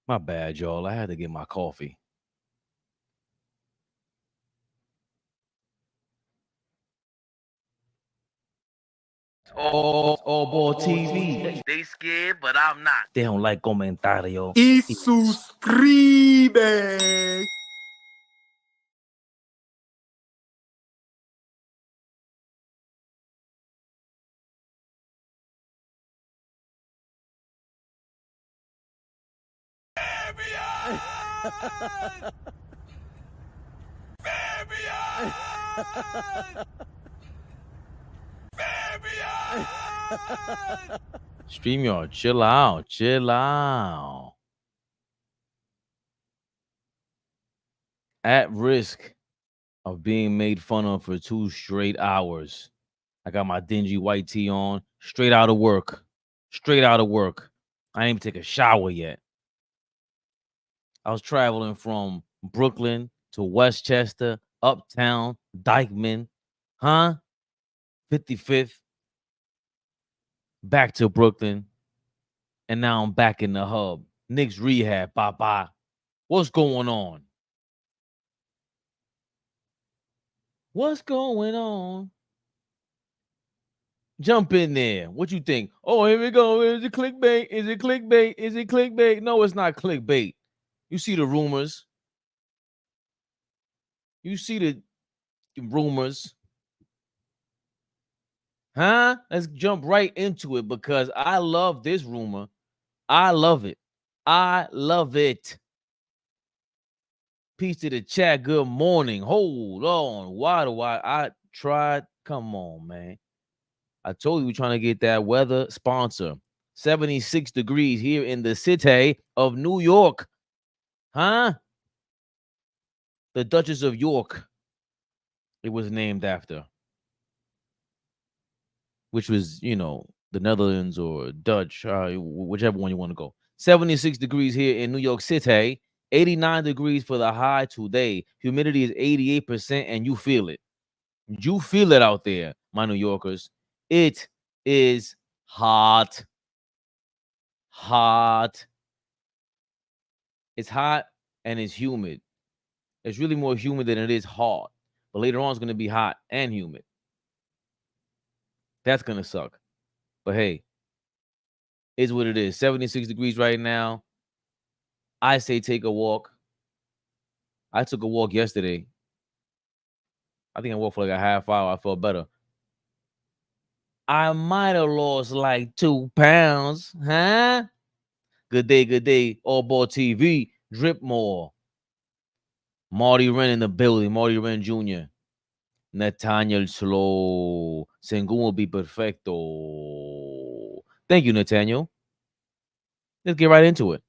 My bad, y'all. I had to get my coffee. AllBall TV. They scared, but I'm not. They don't like comentario. Y suscribe. StreamYard, chill out, chill out. At risk of being made fun of for 2 straight hours. I got my dingy white tee on, straight out of work. Straight out of work. I didn't even take a shower yet. I was traveling from Brooklyn to Westchester, Uptown, Dykeman, 55th, back to Brooklyn, and now I'm back in the hub. KNICKS Rehab, bye-bye. What's going on? What's going on? Jump in there. What you think? Oh, here we go. Is it clickbait? Is it clickbait? Is it clickbait? No, it's not clickbait. You see the rumors. You see the rumors. Let's jump right into it because I love this rumor. I love it. I love it. Peace to the chat. Good morning. Hold on. Why do I tried? Come on, man. I told you we're trying to get that weather sponsor. 76 degrees here in the city of New York. The Duchess of York. It was named after. Which was, you know, the Netherlands or Dutch, whichever one you want to go. 76 degrees here in New York City. 89 degrees for the high today. Humidity is 88%, and you feel it. You feel it out there, my New Yorkers. It is hot. Hot. It's hot and it's humid. It's really more humid than it is hot. But later on, it's going to be hot and humid. That's going to suck. But hey, it's what it is. 76 degrees right now. I say take a walk. I took a walk yesterday. I think I walked for like a half hour. I felt better. I might have lost like 2 pounds. Good day, good day. AllBall TV. Drip more. Marty Wren in the building. Marty Wren Jr. Nathaniel Slow. Şengün will be perfecto. Thank you, Nathaniel. Let's get right into it.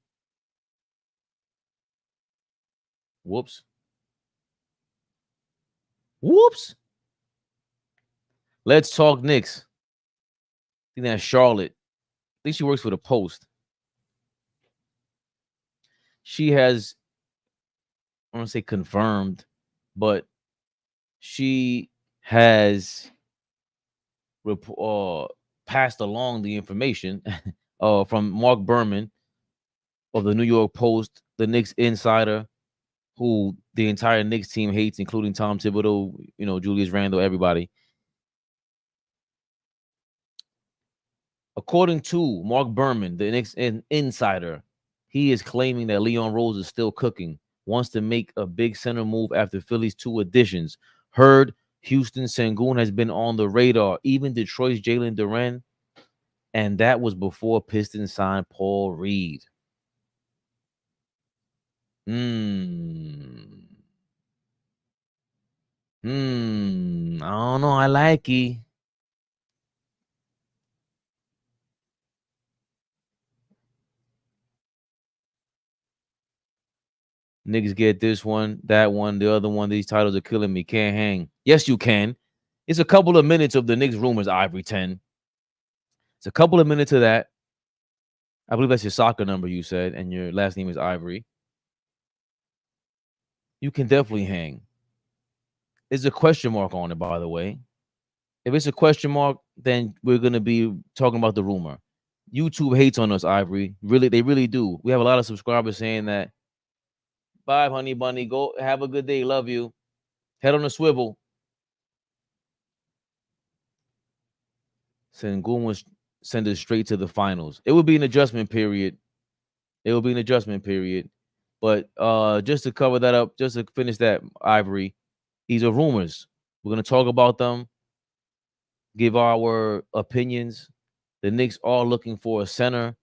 Whoops. Whoops. Let's talk Knicks. I think that's Charlotte. I think she works for the Post. She has, I don't want to say confirmed, but she has passed along the information from Mark Berman of the New York Post, the Knicks insider, who the entire Knicks team hates, including Tom Thibodeau, you know, Julius Randle, everybody. According to Mark Berman, the Knicks insider, he is claiming that Leon Rose is still cooking, wants to make a big center move after Philly's 2 additions. Heard Houston Şengün has been on the radar, even Detroit's Jalen Duren, and that was before Pistons signed Paul Reed. I don't know. I like it. Niggas get this one, that one, the other one. These titles are killing me. Can't hang. Yes, you can. It's a couple of minutes of the Knicks rumors, Ivory 10. It's a couple of minutes of that. I believe that's your soccer number, you said, and your last name is Ivory. You can definitely hang. There's a question mark on it, by the way. If it's a question mark, then we're going to be talking about the rumor. YouTube hates on us, Ivory. Really, they really do. We have a lot of subscribers saying that. Bye, honey bunny. Go have a good day. Love you. Head on a swivel. Sengun was send us straight to the finals. It would be an adjustment period. It will be an adjustment period. But just to cover that up, just to finish that, Ivory, these are rumors. We're gonna talk about them, give our opinions. The Knicks are looking for a center.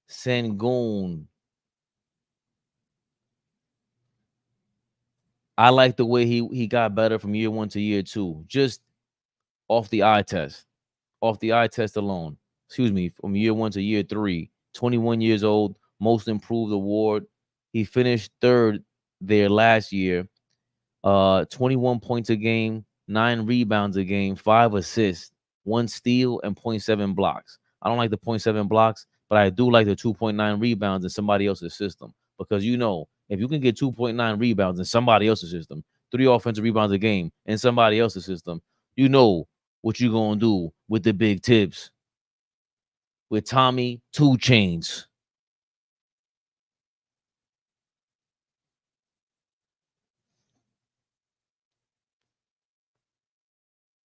Sengun. I like the way he got better from year 1 to year 2, just off the eye test. Off the eye test alone. Excuse me, from year 1 to year 3. 21 years old, most improved award. He finished third there last year. 21 points a game, 9 rebounds a game, 5 assists, 1 steal, and 0.7 blocks. I don't like the 0.7 blocks, but I do like the 2.9 rebounds in somebody else's system. Because if you can get 2.9 rebounds in somebody else's system, 3 offensive rebounds a game in somebody else's system, you know what you're gonna do with the big tips. With Tommy 2 Chains.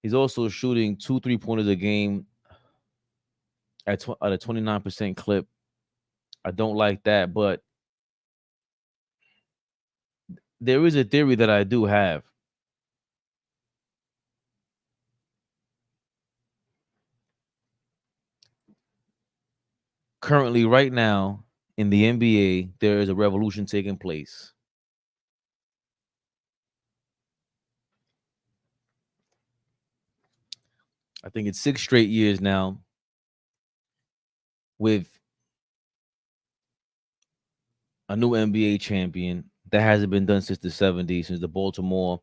He's also shooting 2 3-pointers a game at a 29% clip. I don't like that, but there is a theory that I do have. Currently, right now, in the NBA, there is a revolution taking place. I think it's 6 straight years now with a new NBA champion. That hasn't been done since the 70s, since the Baltimore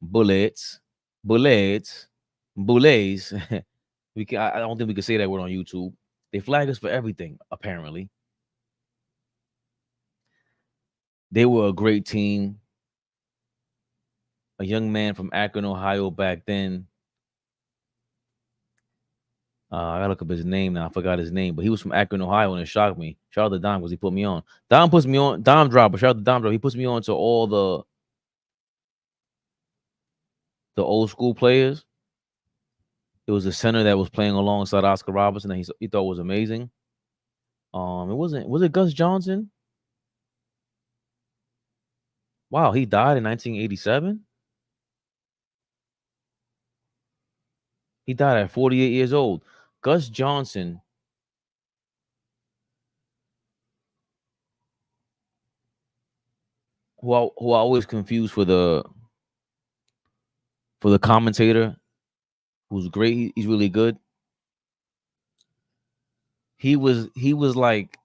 Bullets. Bullets. Bullets. I don't think we can say that word on YouTube. They flag us for everything, apparently. They were a great team. A young man from Akron, Ohio back then. I gotta look up his name now. I forgot his name, but he was from Akron, Ohio, and it shocked me. Shout out to Dom because he put me on. Dom puts me on. Dom Dropper. Shout out to Dom Dropper. He puts me on to all the old school players. It was a center that was playing alongside Oscar Robertson that he thought was amazing. Was it Gus Johnson? Wow, he died in 1987. He died at 48 years old. Gus Johnson. Who I always confuse for the commentator, who's great. He's really good. He was like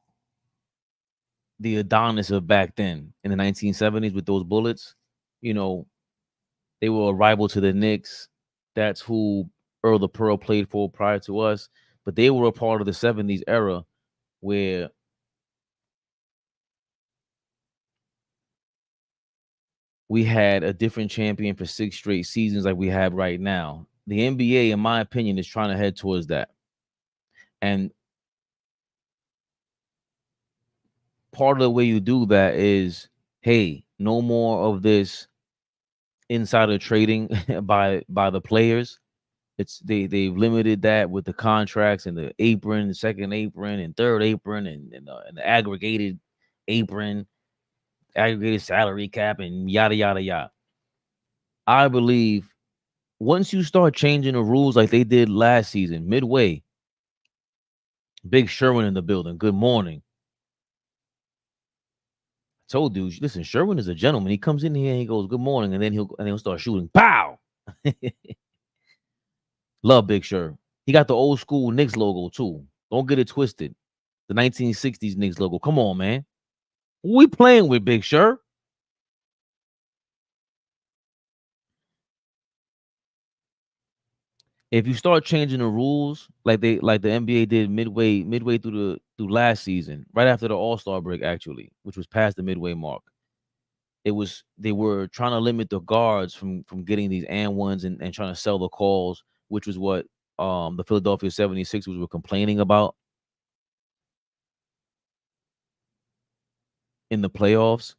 the Adonis of back then in the 1970s with those Bullets. They were a rival to the Knicks. That's who Earl the Pearl played for prior to us. But they were a part of the 70s era where we had a different champion for 6 straight seasons like we have right now. The NBA, in my opinion, is trying to head towards that. And part of the way you do that is, hey, no more of this insider trading by the players. They've limited that with the contracts and the apron, the second apron, and third apron, and the aggregated apron, aggregated salary cap, and yada yada yada. I believe once you start changing the rules like they did last season, midway, Big Sherwin in the building. Good morning. I told you, listen, Sherwin is a gentleman. He comes in here and he goes, "Good morning," and then he'll start shooting. Pow! Love Big Sher. He got the old school Knicks logo too. Don't get it twisted. The 1960s Knicks logo. Come on, man. What we playing with, Big Sher? If you start changing the rules like the NBA did midway through last season, right after the All-Star break, actually, which was past the midway mark, they were trying to limit the guards from getting these and ones and trying to sell the calls, which was what the Philadelphia 76ers were complaining about in the playoffs,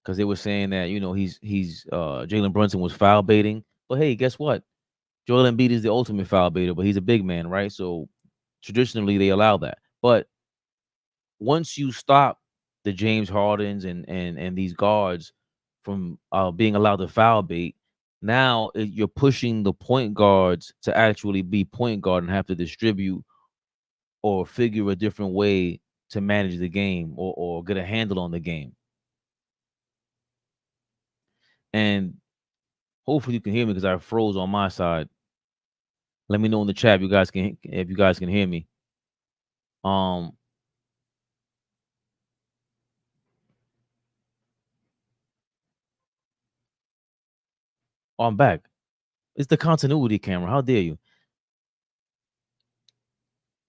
because they were saying that, he's Jalen Brunson was foul baiting. But hey, guess what? Joel Embiid is the ultimate foul baiter, but he's a big man, right? So traditionally they allow that. But once you stop the James Hardens and these guards from being allowed to foul bait, now you're pushing the point guards to actually be point guard and have to distribute or figure a different way to manage the game, or get a handle on the game. And hopefully you can hear me, because I froze on my side. Let me know in the chat if you guys can hear me. Um, I'm back. It's the continuity camera. How dare you?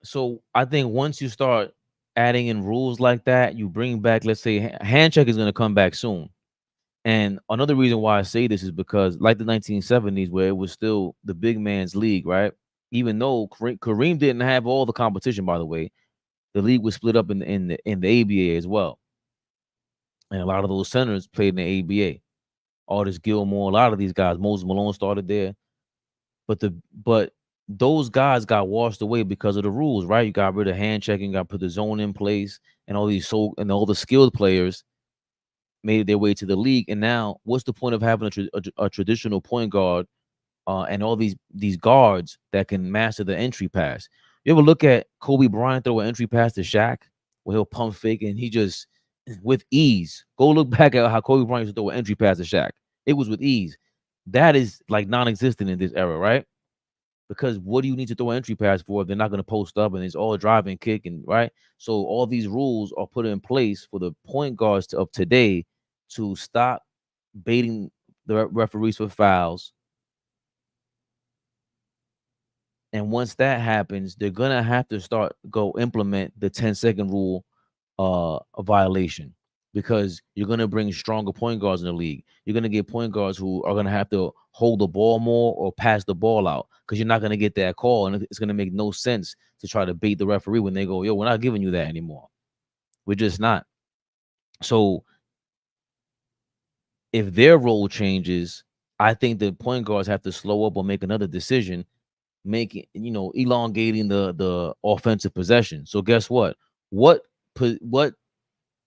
So I think once you start adding in rules like that, you bring back, let's say, hand check is going to come back soon. And another reason why I say this is because, like the 1970s, where it was still the big man's league, right? Even though Kareem didn't have all the competition, by the way, the league was split up in the ABA as well, and a lot of those centers played in the ABA. Artis Gilmore, a lot of these guys, Moses Malone started there, but those guys got washed away because of the rules, right? You got rid of hand checking, got put the zone in place, and all the skilled players made their way to the league. And now, what's the point of having a traditional point guard and all these guards that can master the entry pass? You ever look at Kobe Bryant throw an entry pass to Shaq, where he'll pump fake and he just with ease? Go look back at how Kobe Bryant used to throw an entry pass to Shaq. It was with ease. That is like non-existent in this era, right? Because what do you need to throw an entry pass for if they're not going to post up and it's all drive and kick, and right? So all these rules are put in place for the point guards of today to stop baiting the referees for fouls. And once that happens, they're gonna have to implement the 10-second rule a violation, because you're gonna bring stronger point guards in the league. You're gonna get point guards who are gonna have to hold the ball more or pass the ball out, because you're not gonna get that call, and it's gonna make no sense to try to bait the referee when they go, "Yo, we're not giving you that anymore. We're just not." So if their role changes, I think the point guards have to slow up or make another decision, making elongating the offensive possession. So guess what? What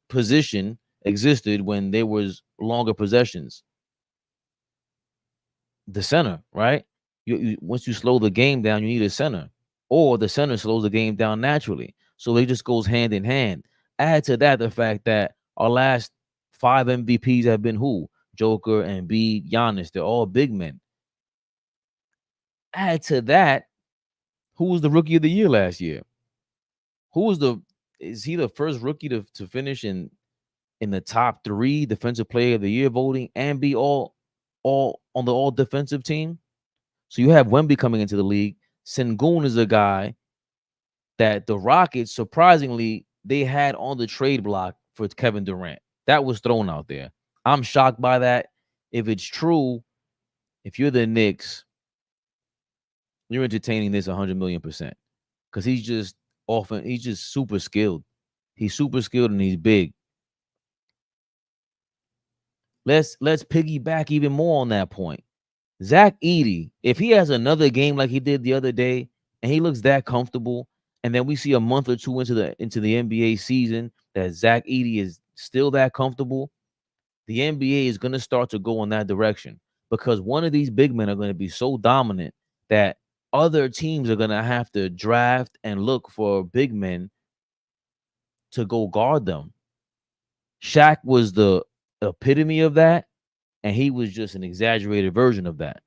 position existed when there was longer possessions? The center, right? Once you slow the game down, you need a center, or the center slows the game down naturally. So it just goes hand in hand. Add to that the fact that our last 5 MVPs have been who? Joker, Embiid, Giannis. They're all big men. Add to that, who was the rookie of the year last year? Is he the first rookie to finish in the top 3 defensive player of the year voting and be all on the all defensive team? So you have Wemby coming into the league. Şengün is a guy that the Rockets, surprisingly, they had on the trade block for Kevin Durant. That was thrown out there. I'm shocked by that. If it's true, if you're the Knicks, you're entertaining this 100 million%, because he's just super skilled. He's super skilled and he's big. Let's piggyback even more on that point. Zach Edey, if he has another game like he did the other day, and he looks that comfortable, and then we see a month or two into the NBA season that Zach Edey is still that comfortable, the NBA is going to start to go in that direction, because one of these big men are going to be so dominant that other teams are going to have to draft and look for big men to go guard them. Shaq was the epitome of that, and he was just an exaggerated version of that,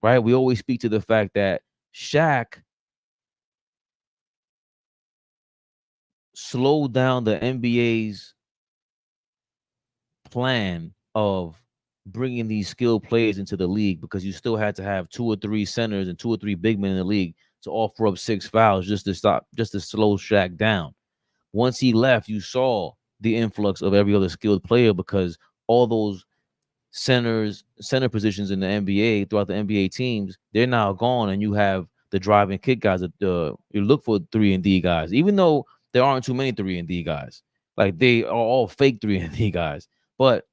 right? We always speak to the fact that Shaq slowed down the NBA's plan of bringing these skilled players into the league, because you still had to have 2 or 3 centers and 2 or 3 big men in the league to offer up 6 fouls just to slow Shaq down. Once he left, you saw the influx of every other skilled player, because all those center positions in the NBA throughout the NBA teams, they're now gone, and you have the drive and kick guys. You look for 3-and-D guys, even though there aren't too many 3-and-D guys. Like they are all fake 3-and-D guys, but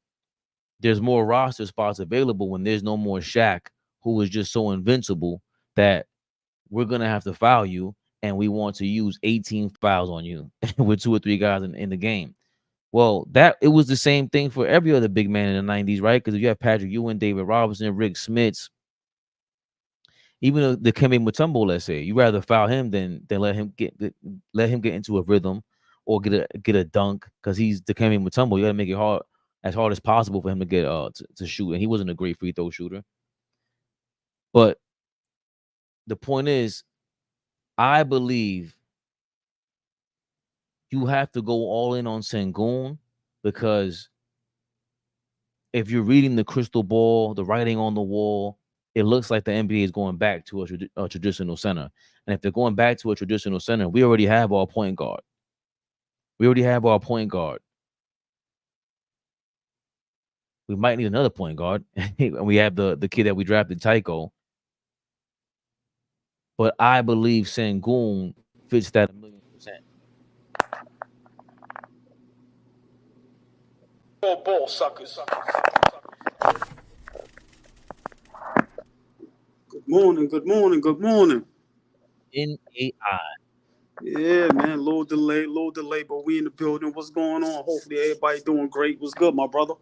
there's more roster spots available when there's no more Shaq, who is just so invincible that we're gonna have to foul you, and we want to use 18 fouls on you with 2 or 3 guys in the game. Well, that it was the same thing for every other big man in the 90s, right? Because if you have Patrick Ewing, David Robinson, Rick Smits, even the Kembe Mutombo, let's say, you rather foul him than let him get into a rhythm or get a dunk, because he's the Kembe Mutombo. You got to make it hard as possible for him to get to shoot, and he wasn't a great free throw shooter. But the point is, I believe you have to go all in on Sengun, because if you're reading the crystal ball, the writing on the wall, it looks like the NBA is going back to a traditional center. And if they're going back to a traditional center, we already have our point guard. We might need another point guard. And we have the kid that we drafted, Tycho. But I believe Sengun fits that 1,000,000%. Ball suckers. Good morning. NAI. Yeah, man, little delay, but we in the building. What's going on? Hopefully everybody doing great. What's good, my brother?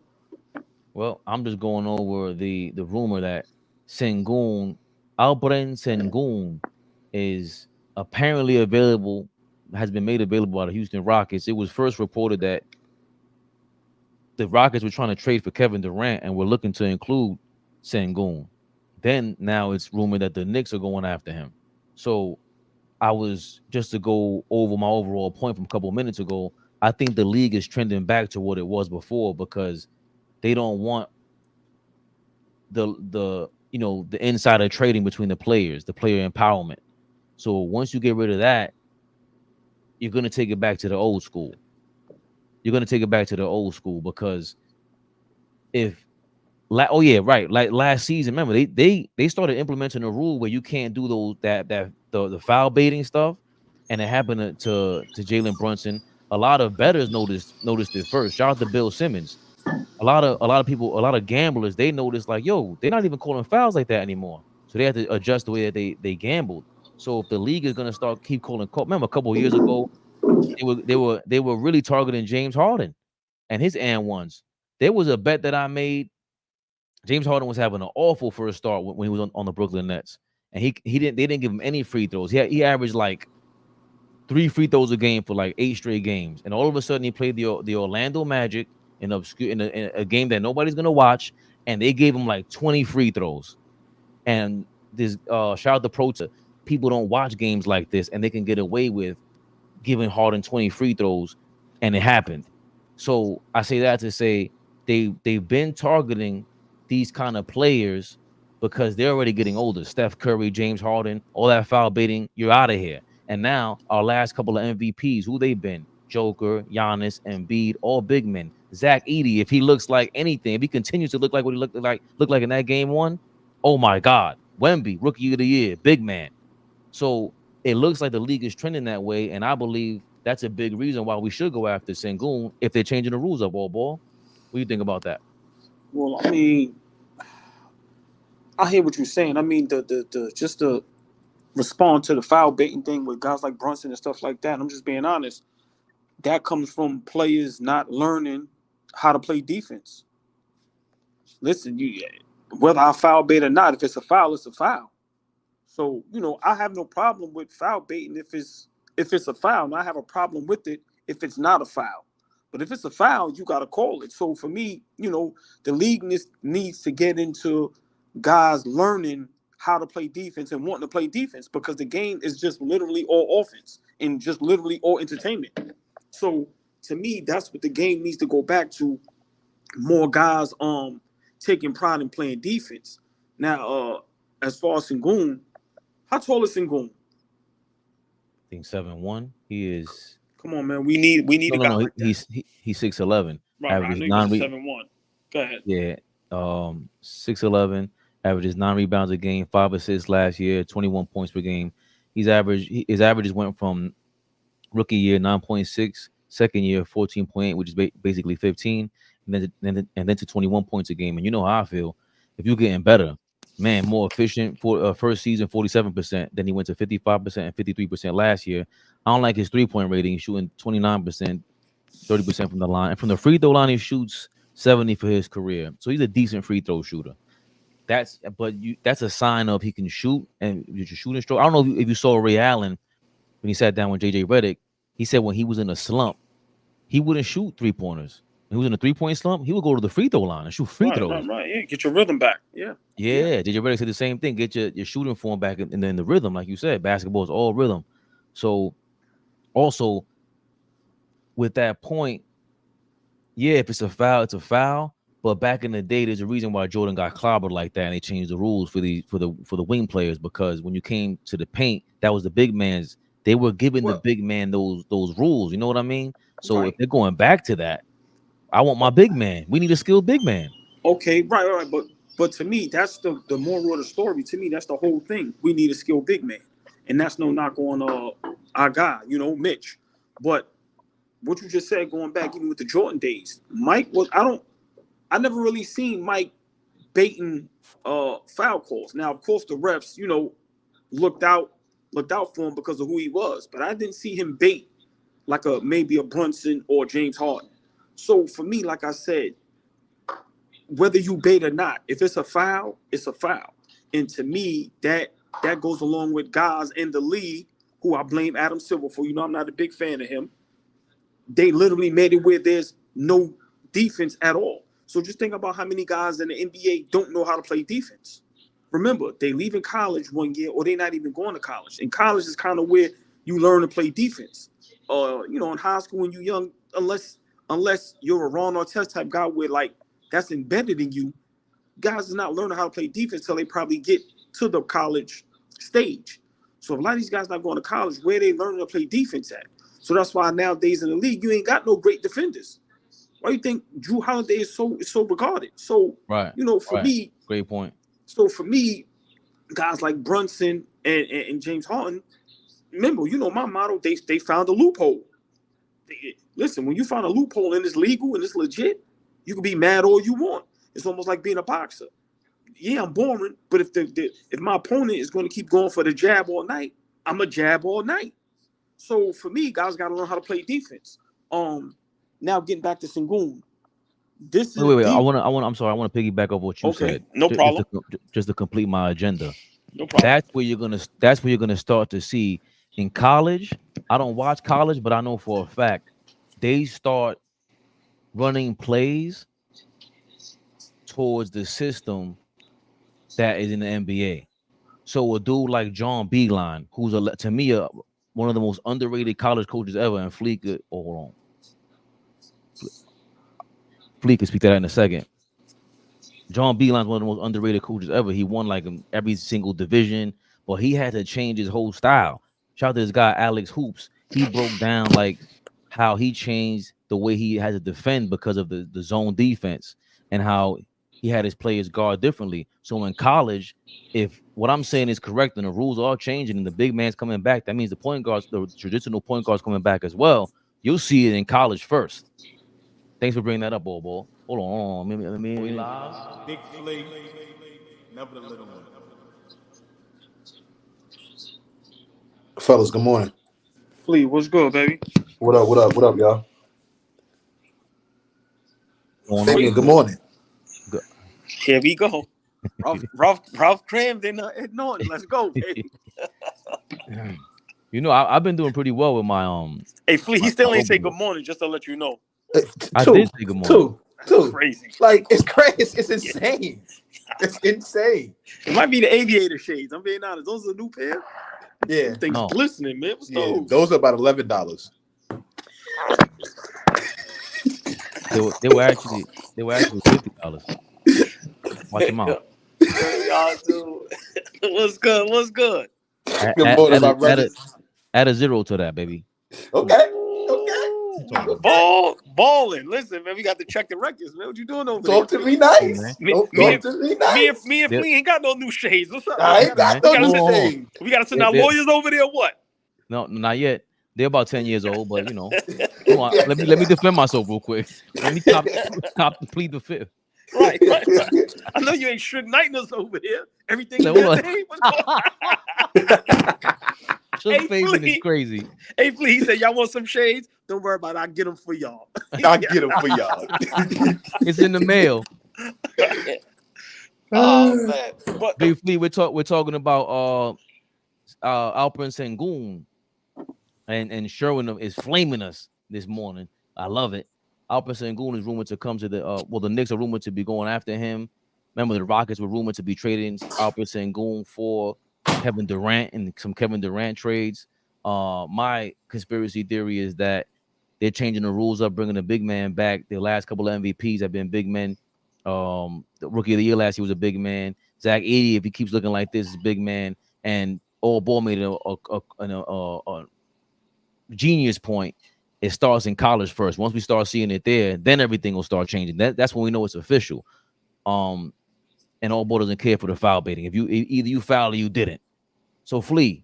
Well, I'm just going over the rumor that Alperen Şengün is apparently available, has been made available by the Houston Rockets. It was first reported that the Rockets were trying to trade for Kevin Durant and were looking to include Şengün. Then now it's rumored that the Knicks are going after him. So I was, just to go over my overall point from a couple of minutes ago, I think the league is trending back to what it was before, because they don't want the insider trading between the players, the player empowerment. So once you get rid of that, you're going to take it back to the old school. Because like last season, remember they started implementing a rule where you can't do the foul baiting stuff, and it happened to Jalen Brunson. A lot of bettors noticed it first. Shout out to Bill Simmons. A lot of people, a lot of gamblers, they noticed, like, yo, they're not even calling fouls like that anymore. So they had to adjust the way that they gambled. So if the league is gonna keep calling, remember a couple of years ago, they were really targeting James Harden and his and ones. There was a bet that I made. James Harden was having an awful first start when he was on the Brooklyn Nets, and they didn't give him any free throws. He averaged like 3 free throws a game for like 8 straight games, and all of a sudden he played the Orlando Magic in a game that nobody's gonna watch, and they gave him like 20 free throws. And this shout out to Prota. People don't watch games like this, and they can get away with giving Harden 20 free throws, and it happened. So I say that to say they've been targeting these kind of players because they're already getting older. Steph Curry, James Harden, all that foul baiting, you're out of here. And now our last couple of MVPs, who they've been? Joker, Giannis, Embiid, all big men. Zach Edey, if he looks like anything, if he continues to look like what he looked like in that game one, oh my God. Wemby, rookie of the year, big man. So it looks like the league is trending that way, and I believe that's a big reason why we should go after Sengun if they're changing the rules up, AllBall. What do you think about that? Well, I mean, I hear what you're saying. I mean, the just to respond to the foul baiting thing with guys like Brunson and stuff like that. I'm just being honest. That comes from players not learning how to play defense. Listen, whether I foul bait or not, if it's a foul, it's a foul. So, I have no problem with foul baiting if it's a foul, and I have a problem with it if it's not a foul. But if it's a foul, you got to call it. So for me, the league needs to get into guys learning how to play defense and wanting to play defense, because the game is just literally all offense and just literally all entertainment. So to me, that's what the game needs to go back to. More guys taking pride in playing defense. Now, as far as Sengun, how tall is Sengun? I think 7'1". He is. Come on, man. We need a guy like that. He's 6'11". Right. I knew he was 7'1". Go ahead. Yeah. 6'11", averages 9 rebounds a game, 5 assists last year, 21 points per game. His averages went from rookie year 9.6, second year 14.8, which is basically 15, and then to 21 points a game. And you know how I feel. If you're getting better, man, more efficient for first season 47%. Then he went to 55% and 53% last year. I don't like his 3-point rating. He's shooting 29%, 30% from the line, and from the free throw line he shoots 70 for his career. So he's a decent free throw shooter. That's a sign of he can shoot and your shooting stroke. I don't know if you saw Ray Allen when he sat down with JJ Redick. He said when he was in a slump, he wouldn't shoot 3-pointers. When he was in a 3-point slump, he would go to the free throw line and shoot free throws. Right. Yeah, get your rhythm back. Yeah. JJ Redick said the same thing. Get your shooting form back and then the rhythm, like you said, basketball is all rhythm. So also with that point, yeah, if it's a foul, it's a foul. But back in the day, there's a reason why Jordan got clobbered like that, and they changed the rules for the wing players, because when you came to the paint, that was the big man's. They were giving the big man those rules. You know what I mean? So if they're going back to that, I want my big man. We need a skilled big man. Okay, right. But to me, that's the moral of the story. To me, that's the whole thing. We need a skilled big man, and that's no knock on our guy, Mitch. But what you just said, going back even with the Jordan days, Mike was. I never really seen Mike baiting foul calls. Now, of course, the refs, looked out for him because of who he was, but I didn't see him bait like maybe a Brunson or James Harden. So for me, like I said, whether you bait or not, if it's a foul, it's a foul. And to me, that goes along with guys in the league who I blame Adam Silver for. I'm not a big fan of him. They literally made it where there's no defense at all. So just think about how many guys in the NBA don't know how to play defense. Remember, they leave in college one year, or they're not even going to college. And college is kind of where you learn to play defense. In high school when you're young, unless you're a Ron Artest type guy where that's embedded in you, guys are not learning how to play defense until they probably get to the college stage. So if a lot of these guys not going to college, where they learning to play defense at? So that's why nowadays in the league, you ain't got no great defenders. Why do you think Drew Holiday is so regarded? So, for me, great point. So for me, guys like Brunson and James Harden, remember, my motto, they found a loophole. Listen, when you find a loophole and it's legal and it's legit, you can be mad all you want. It's almost like being a boxer. Yeah, I'm boring, but if my opponent is going to keep going for the jab all night, I'm a jab all night. So for me, guys got to learn how to play defense. Now getting back to Şengün, this is wait. I want to piggyback off what you said. No problem. Just to complete my agenda. No problem. That's where you're gonna start to see in college. I don't watch college, but I know for a fact they start running plays towards the system that is in the NBA. So a dude like John Beilein, who's to me one of the most underrated college coaches ever, and Fleek. Hold on. Fleek can speak to that in a second. John Beilein's one of the most underrated coaches ever. He won every single division, but he had to change his whole style. Shout out to this guy, Alex Hoops. He broke down how he changed the way he had to defend because of the zone defense and how he had his players guard differently. So in college, if what I'm saying is correct and the rules are changing and the big man's coming back, that means the traditional point guards coming back as well. You'll see it in college first. Thanks for bringing that up, Hold on. Let me. We live. Big Flea. Never the little one. Fellas, good morning. Flea, what's good, baby? What up, y'all? Fabian, good morning. Good. Here we go. Ralph crammed in Norton. Let's go, baby. I've been doing pretty well with my Hey, Flea, he still ain't say good morning, just to let you know. I did say good morning. Two. Crazy. It's crazy. It's insane. It's insane. It might be the aviator shades. I'm being honest. Those are a new pair. Yeah. Things glistening, man. What's those? Those are about $11. They were actually $50. Watch them out. Y'all do. What's good? Add a 0 to that, baby. Okay. balling. Listen, man, we got to check the records, man. What you doing over Talk there? to me nice. man. Talk to me nice. Me and Flea ain't got no new shades. What's up? I ain't got no Man. new Hold on. shade. We got to send our lawyers over there. What? No, not yet. They're about 10 years old, but you know. Come on, let me defend myself real quick. Let me plead the fifth. Right. I know you ain't Suge Knighting us over here. Everything No, good, what? Dave? What's going on? Suge phasing is crazy. Hey, Flea, he said, y'all want some shades? Don't worry about it. I'll get them for y'all. I'll get them for y'all. It's in the mail. Oh, man. But Big Flea, we're talking about Alperen Şengün, and Sherwin is flaming us this morning. I love it. Alperen Şengün is rumored to come to the Knicks are rumored to be going after him. Remember, the Rockets were rumored to be trading Alperen Şengün for Kevin Durant and some Kevin Durant trades. My conspiracy theory is that they're changing the rules up, bringing the big man back. The last couple of MVPs have been big men. The rookie of the year last year was a big man. Zach Edey, if he keeps looking like this, is a big man. And AllBall made a genius point. It starts in college first. Once we start seeing it there, then everything will start changing. That's when we know it's official. And AllBall doesn't care for the foul baiting. If either you foul or you didn't. So Flea,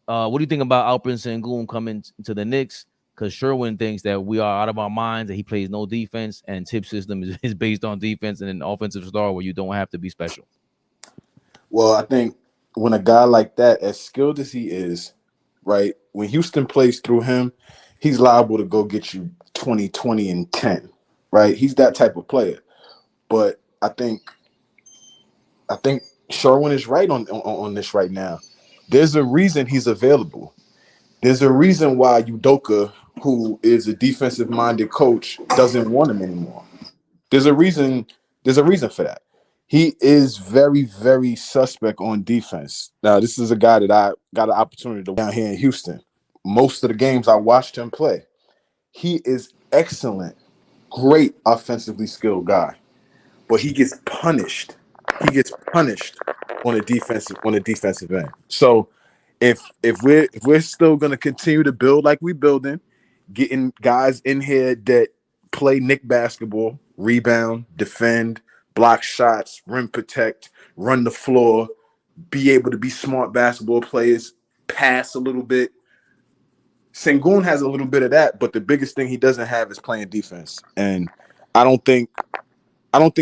what do you think about Alperen Şengün coming to the Knicks? Because Sherwin thinks that we are out of our minds, that he plays no defense, and Tip's system is based on defense and an offensive star where you don't have to be special. Well, I think when a guy like that, as skilled as he is, right, when Houston plays through him, he's liable to go get you 20, 20, and 10, right? He's that type of player. But I think Sherwin is right on this right now. There's a reason he's available. There's a reason why Udoka, who is a defensive-minded coach, doesn't want him anymore. There's a reason for that. He is very, very suspect on defense. Now, this is a guy that I got an opportunity to down here in Houston. Most of the games I watched him play. He is excellent, great offensively skilled guy, but he gets punished. He gets punished on a defensive end. So if we're still gonna continue to build like we building, getting guys in here that play Knick basketball, rebound, defend, block shots, rim protect, run the floor, be able to be smart basketball players, pass a little bit. Şengün has a little bit of that, but the biggest thing he doesn't have is playing defense. And I don't think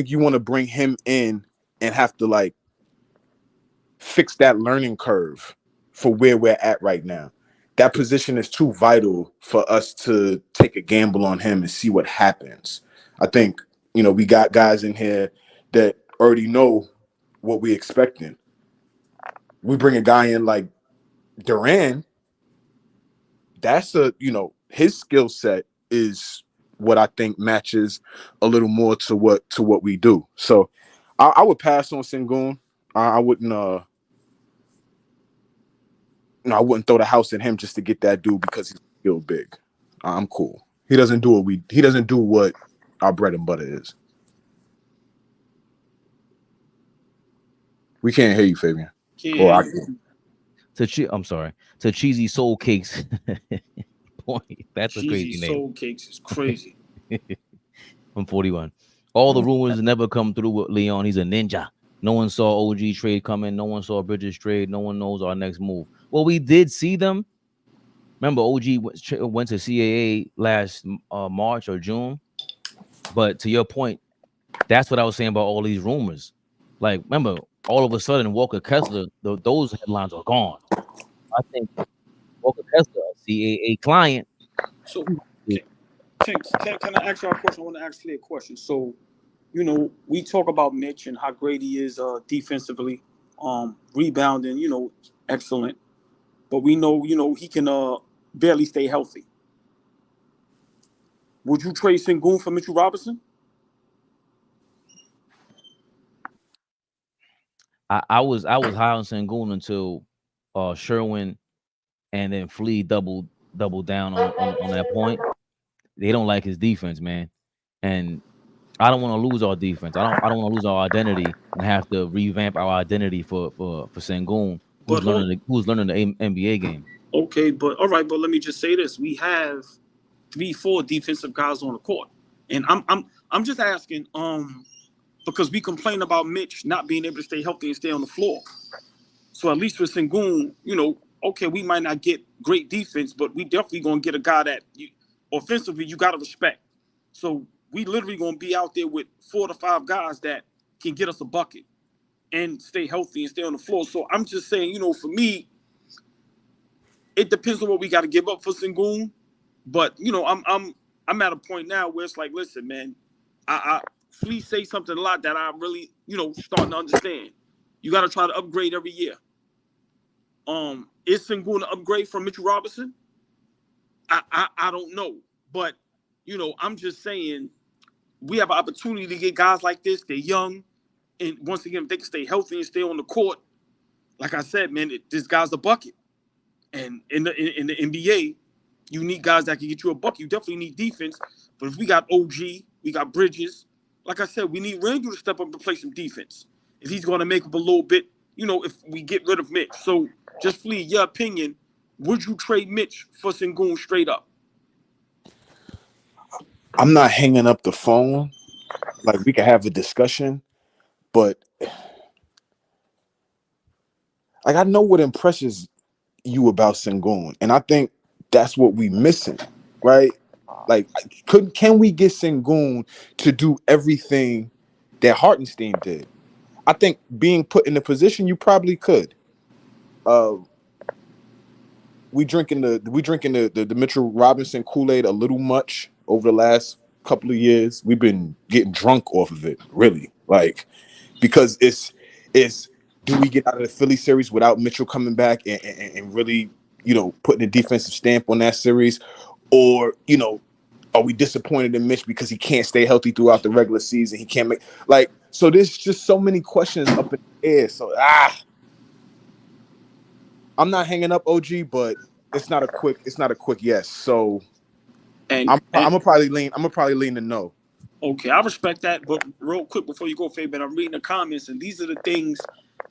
you want to bring him in and have to like fix that learning curve for where we're at right now. That position is too vital for us to take a gamble on him and see what happens. I think, we got guys in here that already know what we're expecting. We bring a guy in like Durant. That's his skill set is what I think matches a little more to what we do. So I would pass on Şengün. I wouldn't I wouldn't throw the house at him just to get that dude because he's still big. I'm cool. He doesn't do what our bread and butter is. We can't hear you, Fabian. Or I can't. I'm sorry. To Cheesy Soul Cakes. Boy, that's a crazy Cheesy name. Soul Cakes is crazy. I'm 41. All the rumors never come through with Leon. He's a ninja. No one saw OG trade coming. No one saw Bridges trade. No one knows our next move. Well, we did see them. Remember, OG went to CAA last March or June. But to your point, that's what I was saying about all these rumors. Like, remember, all of a sudden, Walker Kessler, those headlines are gone. I think Walker Kessler, a CAA client. So, can I ask y'all a question? I want to ask Flea a question. So, we talk about Mitch and how great he is defensively, rebounding, excellent. But we know, he can barely stay healthy. Would you trade Şengün for Mitchell Robinson? I was high on Şengün until Sherwin and then Flea doubled down on that point. They don't like his defense, man. And I don't want to lose our defense. I don't want to lose our identity and have to revamp our identity for Şengün, who's learning the NBA game. Okay, but all right, but let me just say this: we have 3, 4 defensive guys on the court. And I'm just asking, because we complain about Mitch not being able to stay healthy and stay on the floor. So at least with Şengün, okay, we might not get great defense, but we definitely gonna get a guy that offensively you gotta respect. So we literally gonna be out there with 4 to 5 guys that can get us a bucket and stay healthy and stay on the floor. So I'm just saying, for me, it depends on what we got to give up for Şengün. But I'm at a point now where it's like, listen, man, I Flea say something a lot that I really, starting to understand. You got to try to upgrade every year. Is Şengün an upgrade from Mitchell Robinson? I don't know, but I'm just saying we have an opportunity to get guys like this. They're young, and once again, if they can stay healthy and stay on the court, like I said, man, this guy's a bucket. And in the NBA, you need guys that can get you a bucket. You definitely need defense. But if we got OG, we got Bridges, like I said, we need Randall to step up and play some defense. If he's going to make up a little bit, if we get rid of Mitch. So just Flea, your opinion, would you trade Mitch for Şengün straight up? I'm not hanging up the phone. Like, we can have a discussion, but like, I know what impresses you about Şengün, and I think that's what we missing, right? Like, can we get Şengün to do everything that Hartenstein did? I think being put in the position, you probably could. We drinking the Mitchell Robinson Kool-Aid a little much over the last couple of years. We've been getting drunk off of it, really, like, because it's do we get out of the Philly series without Mitchell coming back and really, putting a defensive stamp on that series, or are we disappointed in Mitch because he can't stay healthy throughout the regular season? He can't make, like, so there's just so many questions up in the air. So I'm not hanging up OG, but it's not a quick yes. So I'm gonna probably lean to no. Okay, I respect that, but real quick before you go, Fabian, I'm reading the comments, and these are the things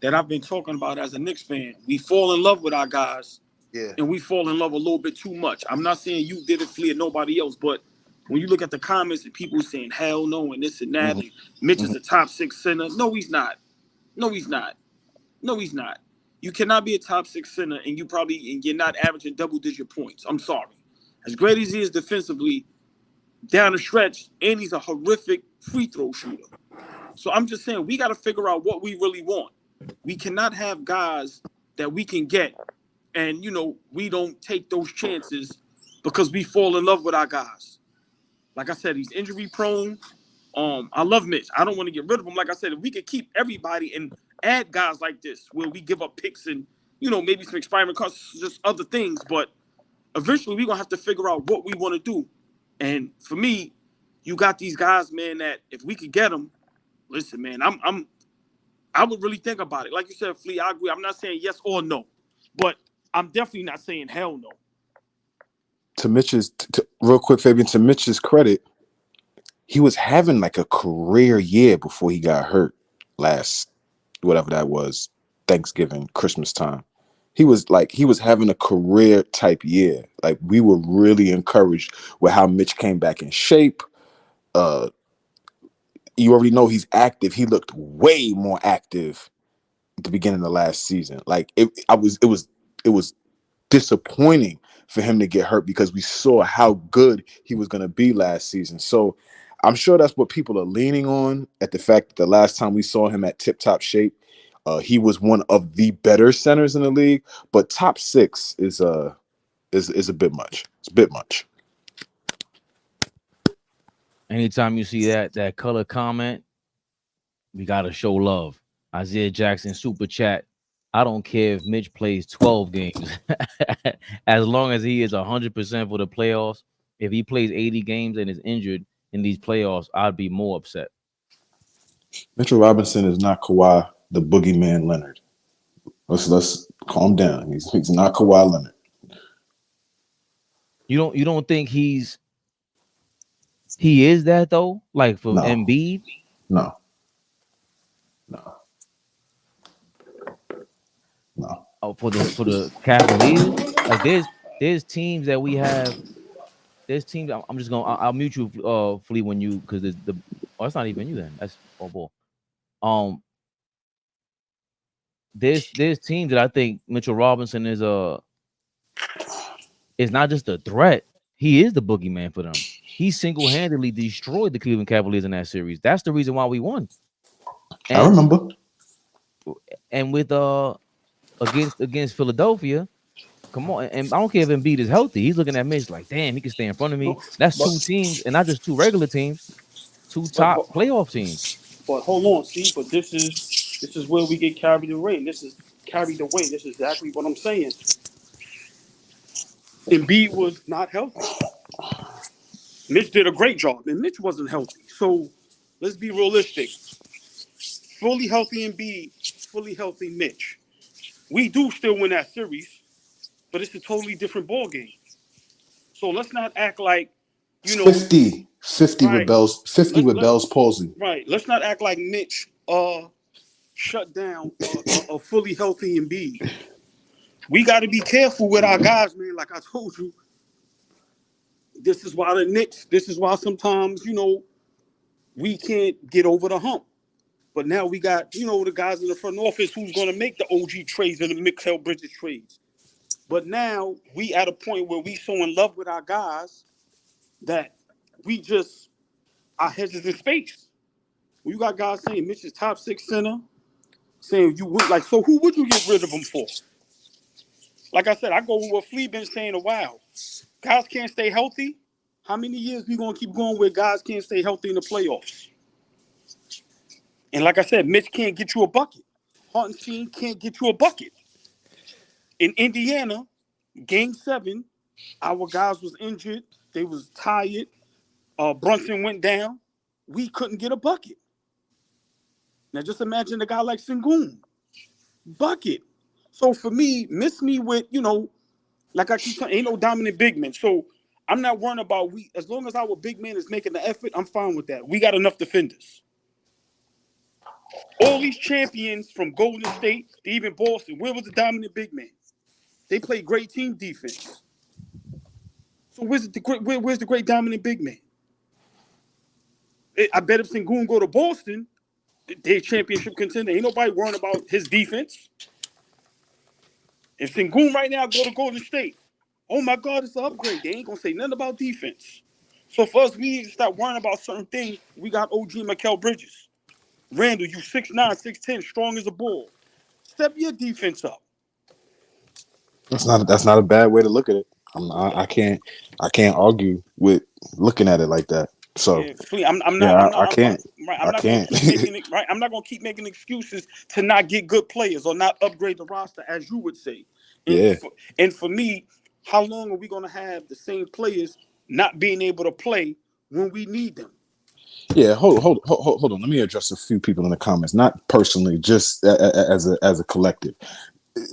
that I've been talking about as a Knicks fan. We fall in love with our guys, and we fall in love a little bit too much. I'm not saying you did it, Flea, or nobody else, but when you look at the comments and people saying hell no and this and that, and Mitch is a top 6 center. No, he's not. No, he's not. No, he's not. You cannot be a top 6 center and you're not averaging double-digit points. I'm sorry. As great as he is defensively, down the stretch, and he's a horrific free throw shooter. So I'm just saying we got to figure out what we really want. We cannot have guys that we can get, and we don't take those chances because we fall in love with our guys. Like I said, he's injury prone. I love Mitch. I don't want to get rid of him. Like I said, if we could keep everybody and add guys like this, where we give up picks and maybe some experiment costs, just other things, but eventually we're gonna have to figure out what we want to do. And for me, you got these guys, man, that if we could get them, listen, man, I would really think about it. Like you said, Flea, I agree. I'm not saying yes or no, but I'm definitely not saying hell no. To Mitch's, real quick, Fabian, to Mitch's credit, he was having like a career year before he got hurt last, whatever that was, Thanksgiving, Christmas time. He was having a career type year. Like, we were really encouraged with how Mitch came back in shape. You already know he's active. He looked way more active at the beginning of last season. Like, it was disappointing for him to get hurt because we saw how good he was going to be last season. So I'm sure that's what people are leaning on, at the fact that the last time we saw him at tip-top shape, he was one of the better centers in the league, but top 6 is a bit much. It's a bit much. Anytime you see that color comment, we gotta show love. Isaiah Jackson super chat. I don't care if Mitch plays 12 games, as long as he is 100% for the playoffs. If he plays 80 games and is injured in these playoffs, I'd be more upset. Mitchell Robinson is not Kawhi, the boogeyman Leonard. Let's calm down. He's not Kawhi Leonard. You don't think he is that though? Like for Embiid? No. Oh, for the Cavaliers? Like there's teams that we have there's teams. I'm just gonna. I'll mute you, Flea, when you because the. Oh, it's not even you then. That's ball. There's teams that I think Mitchell Robinson is not just a threat. He is the boogeyman for them. He single-handedly destroyed the Cleveland Cavaliers in that series. That's the reason why we won. I remember. And with against Philadelphia, come on. And I don't care if Embiid is healthy. He's looking at Mitch like, damn, he can stay in front of me. That's two teams, and not just two regular teams, two top playoff teams. But hold on, see, but this is where we get carried away. This is carried away. This is exactly what I'm saying. Embiid was not healthy. Mitch did a great job, and Mitch wasn't healthy. So let's be realistic. Fully healthy Embiid, fully healthy Mitch. We do still win that series, but it's a totally different ball game. So let's not act like, 50 right. with Bell's palsy. Right. Let's not act like Mitch shut down a fully healthy Embiid. We got to be careful with our guys, man. Like I told you, this is why the Knicks, this is why sometimes, we can't get over the hump. But now we got, the guys in the front office who's going to make the OG trades and the Mikal Bridges trades. But now we at a point where we so in love with our guys that we just, our heads is in space. Well, you got guys saying Mitch is top 6 center, saying you would like, so who would you get rid of him for? Like I said, I go with what Flea been saying a while. Guys can't stay healthy. How many years we gonna keep going where guys can't stay healthy in the playoffs? And like I said, Mitch can't get you a bucket. Hartenstein can't get you a bucket. In Indiana, Game 7, our guys was injured. They was tired. Brunson went down. We couldn't get a bucket. Now just imagine a guy like Şengün. Bucket. So for me, miss me with, like I keep saying, ain't no dominant big man. So I'm not worrying about as long as our big man is making the effort, I'm fine with that. We got enough defenders. All these champions from Golden State to even Boston, where was the dominant big man? They play great team defense. So where's the great dominant big man? I bet if Şengün go to Boston, they're championship contender. Ain't nobody worrying about his defense. If Şengün right now go to Golden State, oh my God, it's an upgrade. They ain't gonna say nothing about defense. So for us, we need to start worrying about certain things. We got OG Mikal Bridges. Randall, you 6'9", 6'10", strong as a bull. Step your defense up. That's not a bad way to look at it. I can't argue with looking at it like that. So yeah, I'm not gonna keep making excuses to not get good players or not upgrade the roster, as you would say. And for me, how long are we gonna have the same players not being able to play when we need them? Yeah, hold on. Let me address a few people in the comments, not personally, just as a collective.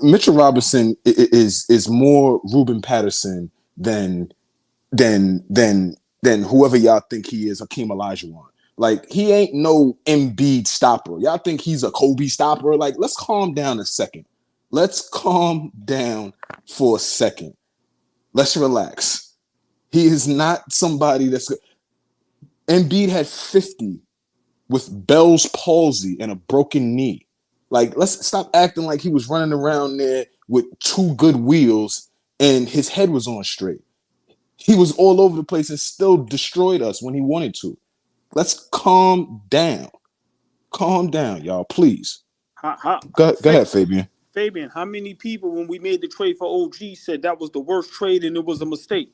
Mitchell Robinson is more Ruben Patterson than whoever y'all think he is, Hakeem Olajuwon. Like, he ain't no Embiid stopper. Y'all think he's a Kobe stopper? Like, let's calm down a second. Let's calm down for a second. Let's relax. He is not somebody that's... Embiid had 50 with Bell's palsy and a broken knee. Like, let's stop acting like he was running around there with 2 good wheels and his head was on straight. He was all over the place and still destroyed us when he wanted to. Let's calm down. Calm down, y'all, please. Go ahead, Fabian. Fabian, how many people, when we made the trade for OG, said that was the worst trade and it was a mistake?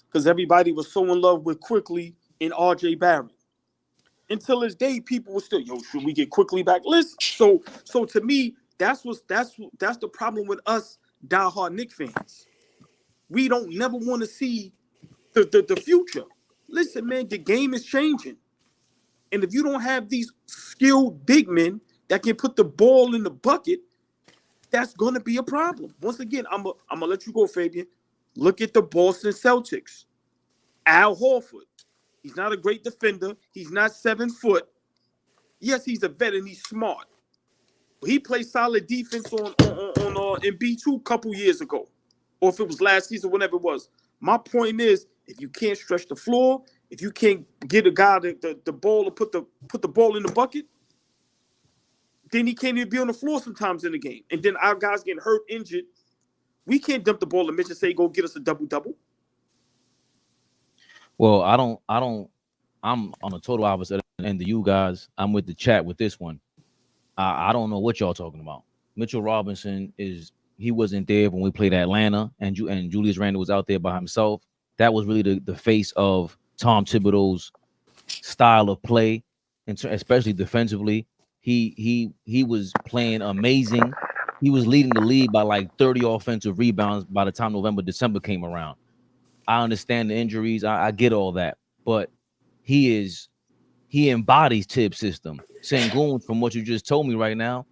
Because everybody was so in love with Quickly and RJ Barrett. Until this day, people were still, should we get Quickly back? Listen, so to me, that's the problem with us diehard Knicks fans. We don't never want to see the future. Listen, man, the game is changing. And if you don't have these skilled big men that can put the ball in the bucket, that's going to be a problem. Once again, I'm going to let you go, Fabian. Look at the Boston Celtics. Al Horford. He's not a great defender. He's not 7 foot. Yes, he's a vet and he's smart. But he played solid defense on Embiid 2 a couple years ago. Or if it was last season, whatever it was. My point is, if you can't stretch the floor, if you can't get a guy the ball or put the ball in the bucket, then he can't even be on the floor sometimes in the game. And then our guys getting hurt, injured. We can't dump the ball to Mitch and say, go get us a double-double. Well, I'm on a total opposite end of you guys. I'm with the chat with this one. I don't know what y'all talking about. Mitchell Robinson he wasn't there when we played Atlanta, and Julius Randle was out there by himself. That was really the face of Tom Thibodeau's style of play, and especially defensively. He was playing amazing. He was leading the league by like 30 offensive rebounds by the time November, December came around. I understand the injuries. I get all that, but he embodies Tibbs' system. Şengün, from what you just told me right now,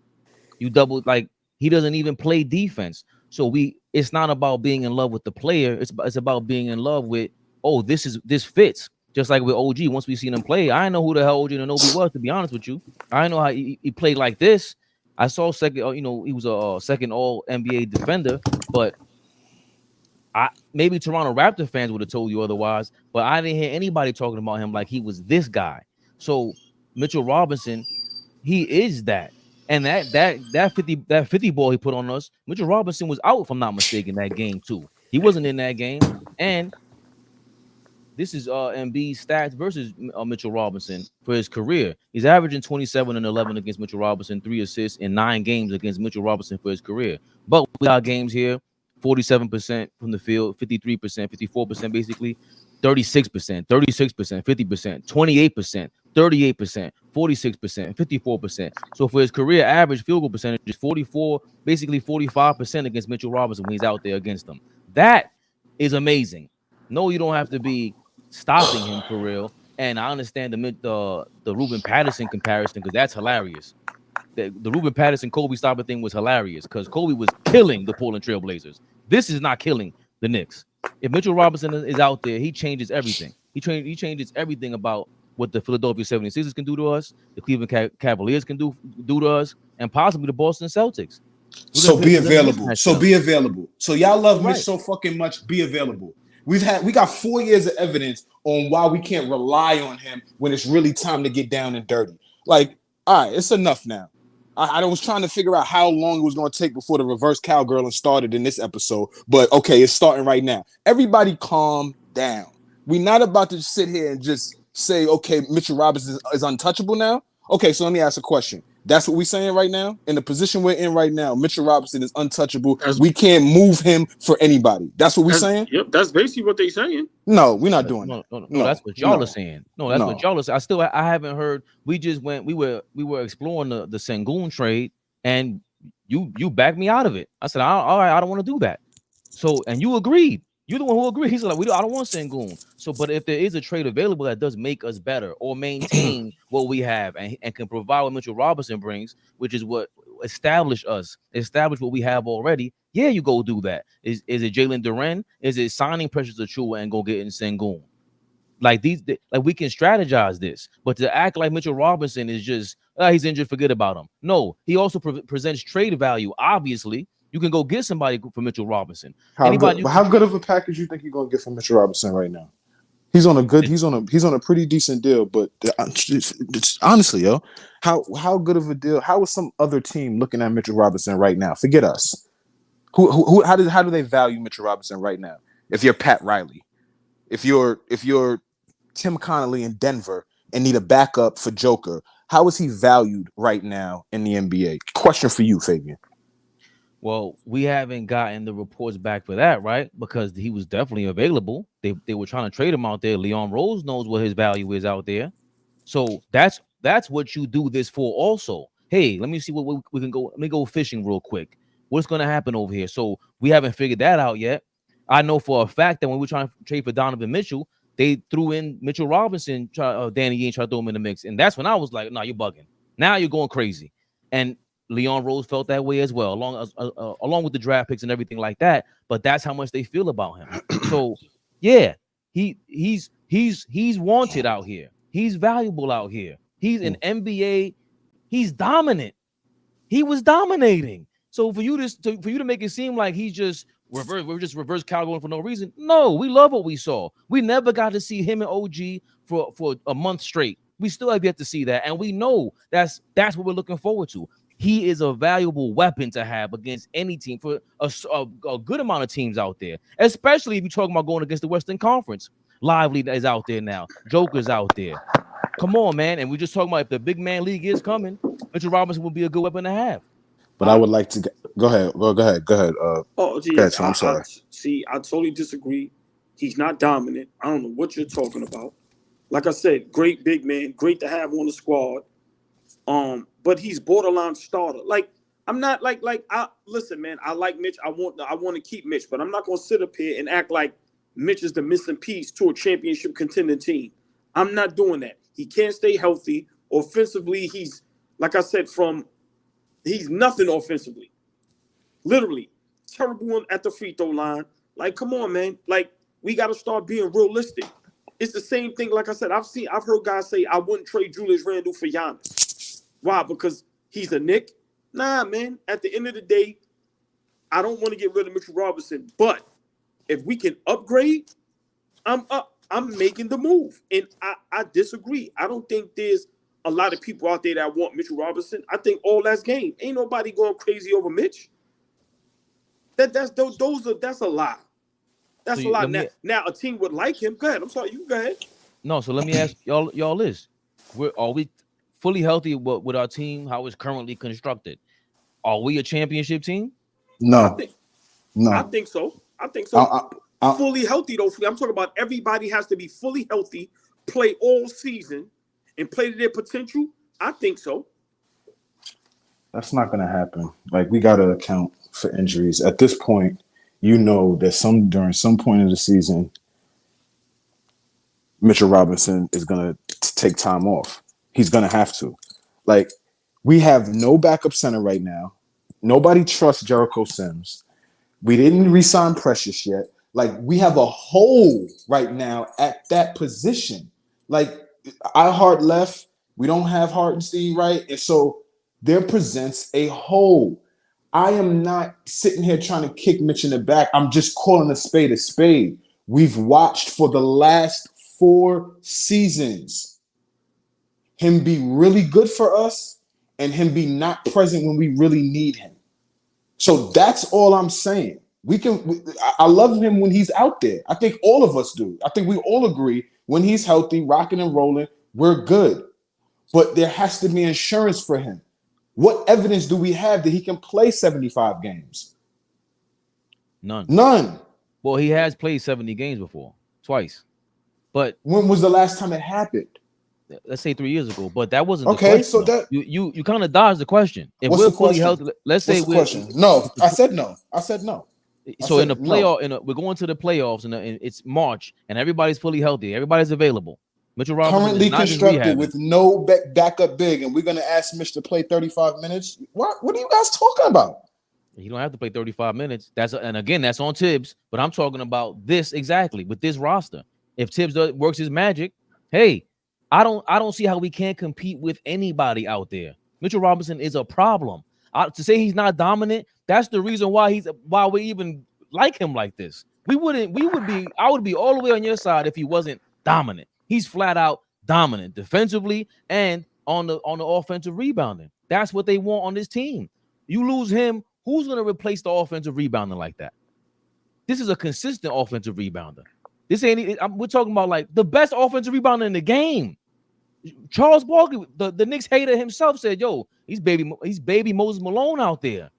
you double, like, he doesn't even play defense. So it's not about being in love with the player. It's about being in love with, oh, this fits. Just like with OG, once we seen him play, I didn't know who the hell OG Anunoby was, to be honest with you. I didn't know how he played like this. I saw second, he was a second all NBA defender, but maybe Toronto Raptor fans would have told you otherwise, but I didn't hear anybody talking about him like he was this guy. So Mitchell Robinson, he is that. And that 50 ball he put on us, Mitchell Robinson was out, if I'm not mistaken, that game too. He wasn't in that game. And this is Embiid's stats versus Mitchell Robinson for his career. He's averaging 27 and 11 against Mitchell Robinson, 3 assists in 9 games against Mitchell Robinson for his career. But we got games here, 47% from the field, 53%, 54% basically, 36%, 36%, 50%, 28%, 38%, 46%, 54%. So for his career average field goal percentage is 44, basically 45% against Mitchell Robinson when he's out there against them. That is amazing. No, you don't have to be stopping him for real. And I understand the Ruben Patterson comparison, because that's hilarious. The Ruben Patterson Kobe stopper thing was hilarious because Kobe was killing the Portland Trail Blazers. This is not killing the Knicks. If Mitchell Robinson is out there, he changes everything. He changes everything about what the Philadelphia 76ers can do to us, the Cleveland Cavaliers can do to us, and possibly the Boston Celtics. So be available. So be available. So y'all love Mitch so fucking much. Be available. We got 4 years of evidence on why we can't rely on him when it's really time to get down and dirty. Like, all right, it's enough now. I was trying to figure out how long it was going to take before the reverse cowgirling started in this episode, but okay, it's starting right now. Everybody calm down. We're not about to sit here and just say, okay, Mitchell Robinson is untouchable now. Okay, so let me ask a question. That's what we're saying right now? In the position we're in right now, Mitchell Robinson is untouchable. We can't move him for anybody. That's what we're saying? Yep, that's basically what they're saying. No, we're not doing that. No, that's what y'all are saying. No, that's what y'all are saying. I haven't heard. We were exploring the Şengün trade, and you backed me out of it. I said, all right, I don't want to do that. So, and you agreed. You're the one who agreed. He said, I don't want Şengün. So, but if there is a trade available that does make us better or maintain what we have and can provide what Mitchell Robinson brings, which is what establish what we have already, yeah, you go do that. Is it Jalen Duren? Is it signing Precious Achiuwa and go getting Şengün? Like we can strategize this, but to act like Mitchell Robinson is just he's injured, forget about him. No, he also presents trade value. Obviously, you can go get somebody for Mitchell Robinson. How good of a package you think you're gonna get from Mitchell Robinson right now? He's on a pretty decent deal, but honestly, yo, how good of a deal? How is some other team looking at Mitchell Robinson right now? Forget us. How do they value Mitchell Robinson right now? If you're Pat Riley, if you're Tim Connolly in Denver and need a backup for Joker, how is he valued right now in the NBA? Question for you, Fabian. Well, we haven't gotten the reports back for that, right? Because he was definitely available. They were trying to trade him out there. Leon Rose knows what his value is out there. So that's what you do this for also. Hey, let me see what we can go. Let me go fishing real quick. What's going to happen over here? So we haven't figured that out yet. I know for a fact that when we were trying to trade for Donovan Mitchell, they threw in Mitchell Robinson, Danny Ainge tried to throw him in the mix. And that's when I was like, no, you're bugging. Now you're going crazy. And Leon Rose felt that way as well, along with the draft picks and everything like that. But that's how much they feel about him. So yeah, he's wanted out here. He's valuable out here. He's an NBA. He's dominant. He was dominating. So for you to make it seem like he's just we're just reverse cowgirling for no reason. No, we love what we saw. We never got to see him and OG for a month straight. We still have yet to see that, and we know that's what we're looking forward to. He is a valuable weapon to have against any team for a good amount of teams out there, especially if you're talking about going against the Western Conference. Lively is out there now. Joker's out there. Come on, man. And we're just talking about if the big man league is coming, Mitchell Robinson will be a good weapon to have. But I would like to go ahead. Go ahead. Oh, gee, go ahead, I'm sorry. I totally disagree. He's not dominant. I don't know what you're talking about. Like I said, great big man, great to have on the squad. But he's borderline starter. Like, I'm not listen, man, I like Mitch. I want to keep Mitch, but I'm not gonna sit up here and act like Mitch is the missing piece to a championship contending team. I'm not doing that. He can't stay healthy. Offensively, he's, like I said, he's nothing offensively. Literally, terrible at the free throw line. Like, come on, man. Like, we got to start being realistic. It's the same thing. Like I said, I've heard guys say I wouldn't trade Julius Randle for Giannis. Why? Because he's a Knick? Nah, man. At the end of the day, I don't want to get rid of Mitchell Robinson. But if we can upgrade, I'm making the move. And I disagree. I don't think there's a lot of people out there that want Mitchell Robinson. I think all that's game. Ain't nobody going crazy over Mitch. That's a lie. That's a lie. Now a team would like him. Go ahead. I'm sorry. You go ahead. No, so let me ask y'all this: are we fully healthy with our team? How it's currently constructed? Are we a championship team? No, I think so. Fully healthy though. I'm talking about everybody has to be fully healthy, play all season, and play to their potential. I think so. That's not going to happen. Like, we got to account for injuries. At this point, you know that during some point of the season, Mitchell Robinson is going to take time off. He's going to have to. Like, we have no backup center right now. Nobody trusts Jericho Sims. We didn't re-sign Precious yet. Like, we have a hole right now at that position. Like, Hart left. We don't have Hartenstein, right? And so there presents a hole. I am not sitting here trying to kick Mitch in the back. I'm just calling a spade a spade. We've watched for the last 4 seasons him be really good for us and him be not present when we really need him. So that's all I'm saying. I love him when he's out there. I think all of us do. I think we all agree when he's healthy, rocking and rolling, we're good. But there has to be insurance for him. What evidence do we have that he can play 75 games? None. Well, he has played 70 games before, twice. But when was the last time it happened? Let's say 3 years ago. But that wasn't okay. The So that you kind of dodged the question. If what's we're the fully question? healthy, let's say what's the question? No, I said no. So in the playoff, we're going to the playoffs, and it's March, and everybody's fully healthy. Everybody's available. Mitchell Robinson currently constructed with no backup big, and we're going to ask Mitch to play 35 minutes. What are you guys talking about? You don't have to play 35 minutes. And again, that's on Tibbs. But I'm talking about this exactly with this roster. If Tibbs works his magic, hey, I don't see how we can't compete with anybody out there. Mitchell Robinson is a problem. To say he's not dominant, that's the reason why we even like him like this. I would be all the way on your side if he wasn't dominant. He's flat out dominant defensively and on the offensive rebounding. That's what they want on this team. You lose him, who's going to replace the offensive rebounding like that? This is a consistent offensive rebounder. We're talking about like the best offensive rebounder in the game. Charles Barkley, the Knicks hater himself, said, "Yo, he's baby Moses Malone out there."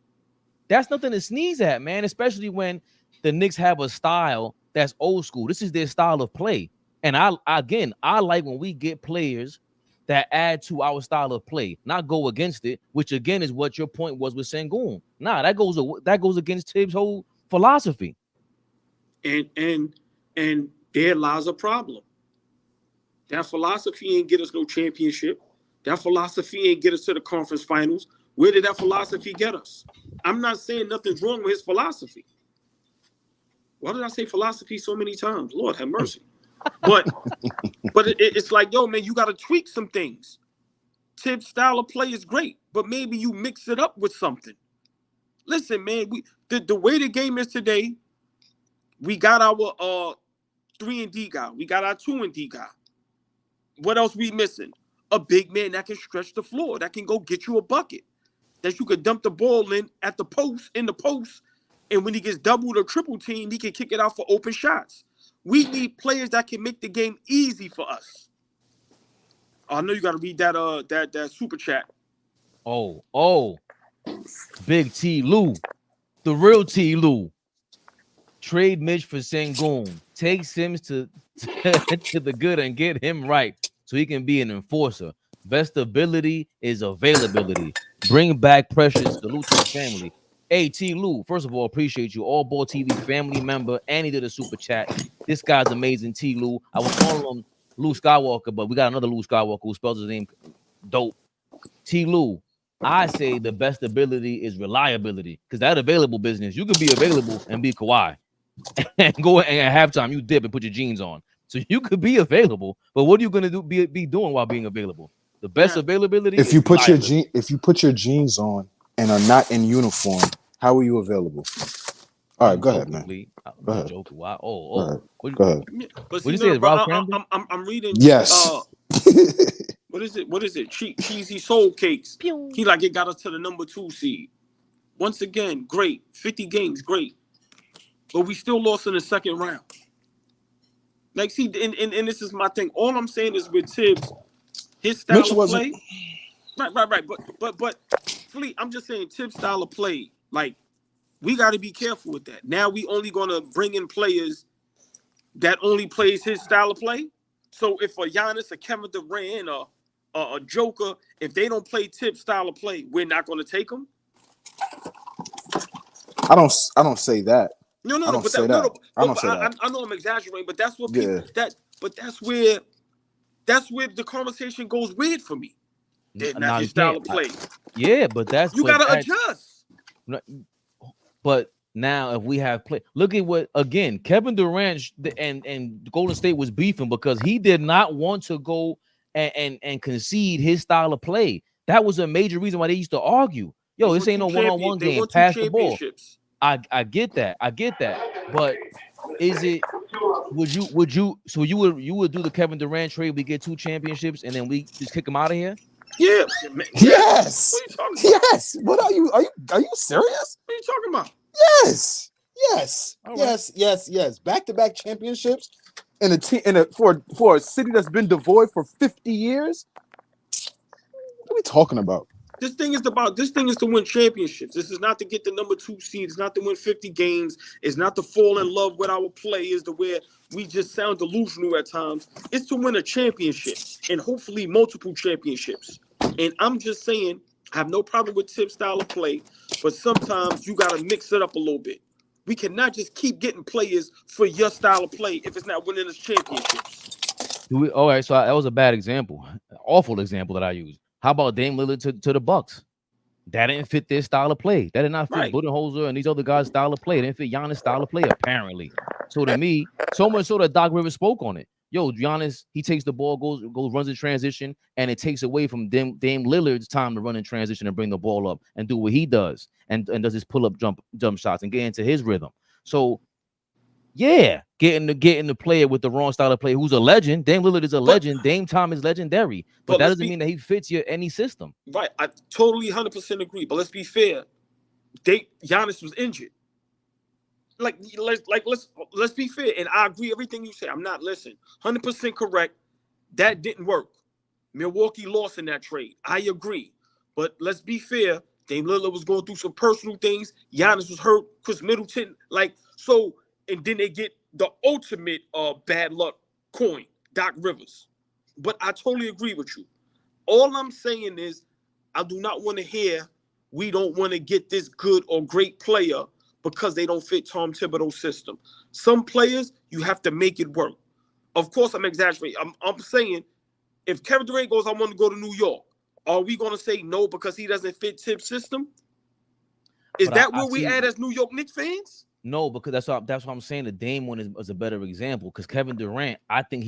That's nothing to sneeze at, man. Especially when the Knicks have a style that's old school. This is their style of play, and I like when we get players that add to our style of play, not go against it. Which again is what your point was with Şengün. Nah, that goes against Tibbs' whole philosophy. And there lies a problem. That philosophy ain't get us no championship. That philosophy ain't get us to the conference finals. Where did that philosophy get us? I'm not saying nothing's wrong with his philosophy. Why did I say philosophy so many times? Lord have mercy. But it's like, yo, man, you got to tweak some things. Tibbs' style of play is great, but maybe you mix it up with something. Listen, man, the way the game is today, we got our 3-and-D guy. We got our 2-and-D guy. What else we missing? A big man that can stretch the floor, that can go get you a bucket, that you could dump the ball in at the post, and when he gets doubled or triple teamed, he can kick it out for open shots. We need players that can make the game easy for us. I know you got to read that super chat. Oh, Big T Lou, the real T Lou. Trade Mitch for Şengün. Take Sims to the good and get him right so he can be an enforcer. Best ability is availability. Bring back Precious. Salute to the family. Hey, T Lou, first of all, appreciate you. AllBall TV family member, and he did a super chat. This guy's amazing, T Lou. I was calling him Lou Skywalker, but we got another Lou Skywalker who spells his name dope. T Lou, I say the best ability is reliability, because that available business, you could be available and be Kawhi. And go and at halftime you dip and put your jeans on. So you could be available, but what are you gonna be doing while being available? The best availability. If you put your jeans on and are not in uniform, how are you available? All right, go ahead, man. Go ahead. Wow. Go ahead. But what you say? I'm reading. Yes. What is it? Cheesy Soul Cakes. He like it got us to the number 2 seed. Once again, great. 50 games, great. But we still lost in the second round. Like, see, and this is my thing. All I'm saying is with Tibbs, his style of play. Right. But Fleet, I'm just saying Tibbs' style of play, like, we got to be careful with that. Now we only going to bring in players that only plays his style of play. So if a Giannis, a Kevin Durant, or a Joker, if they don't play Tibbs' style of play, we're not going to take them. I don't say that. No. I don't say that. I know I'm exaggerating, but that's what people that's where the conversation goes weird for me. Not his style of play. Yeah, but that's you gotta adjust. But now if we have play, look at what again Kevin Durant and Golden State was beefing because he did not want to go and concede his style of play. That was a major reason why they used to argue. Yo, this ain't no one-on-one game. Pass the ball. I get that. But is it would you do the Kevin Durant trade? We get 2 championships and then we just kick him out of here? Yeah. Yes. What are you talking about? Yes. What are you serious? What are you talking about? Yes. Yes. Back-to-back championships for a city that's been devoid for 50 years. What are we talking about? This thing is to win championships. This is not to get the number 2 seed. It's not to win 50 games. It's not to fall in love with our players to where we just sound delusional at times. It's to win a championship and hopefully multiple championships. And I'm just saying, I have no problem with Tibbs' style of play, but sometimes you got to mix it up a little bit. We cannot just keep getting players for your style of play if it's not winning us championships. All right, so that was a bad example. Awful example that I used. How about Dame Lillard to the Bucks? That didn't fit their style of play. That did not fit Budenholzer and these other guys' style of play. It didn't fit Giannis' style of play, apparently. So to me, so much so that Doc Rivers spoke on it. Yo, Giannis, he takes the ball, goes, runs in transition, and it takes away from Dame Lillard's time to run in transition and bring the ball up and do what he does and does his pull-up jump shots and get into his rhythm. So yeah, getting the player with the wrong style of play who's a legend. Dame Lillard is a legend. Dame Time is legendary. But that doesn't mean that he fits any system. Right. I totally 100% agree. But let's be fair. Giannis was injured. Let's be fair. And I agree everything you say. I'm not listening. 100% correct. That didn't work. Milwaukee lost in that trade. I agree. But let's be fair. Dame Lillard was going through some personal things. Giannis was hurt. Chris Middleton. And then they get the ultimate bad luck coin, Doc Rivers. But I totally agree with you. All I'm saying is I do not want to hear we don't want to get this good or great player because they don't fit Tom Thibodeau's system. Some players, you have to make it work. Of course, I'm exaggerating. I'm saying if Kevin Durant goes, I want to go to New York, are we going to say no because he doesn't fit Tibbs' system? Is that where we at as New York Knicks fans? No, because that's what I'm saying. The Dame one is a better example because Kevin Durant, I think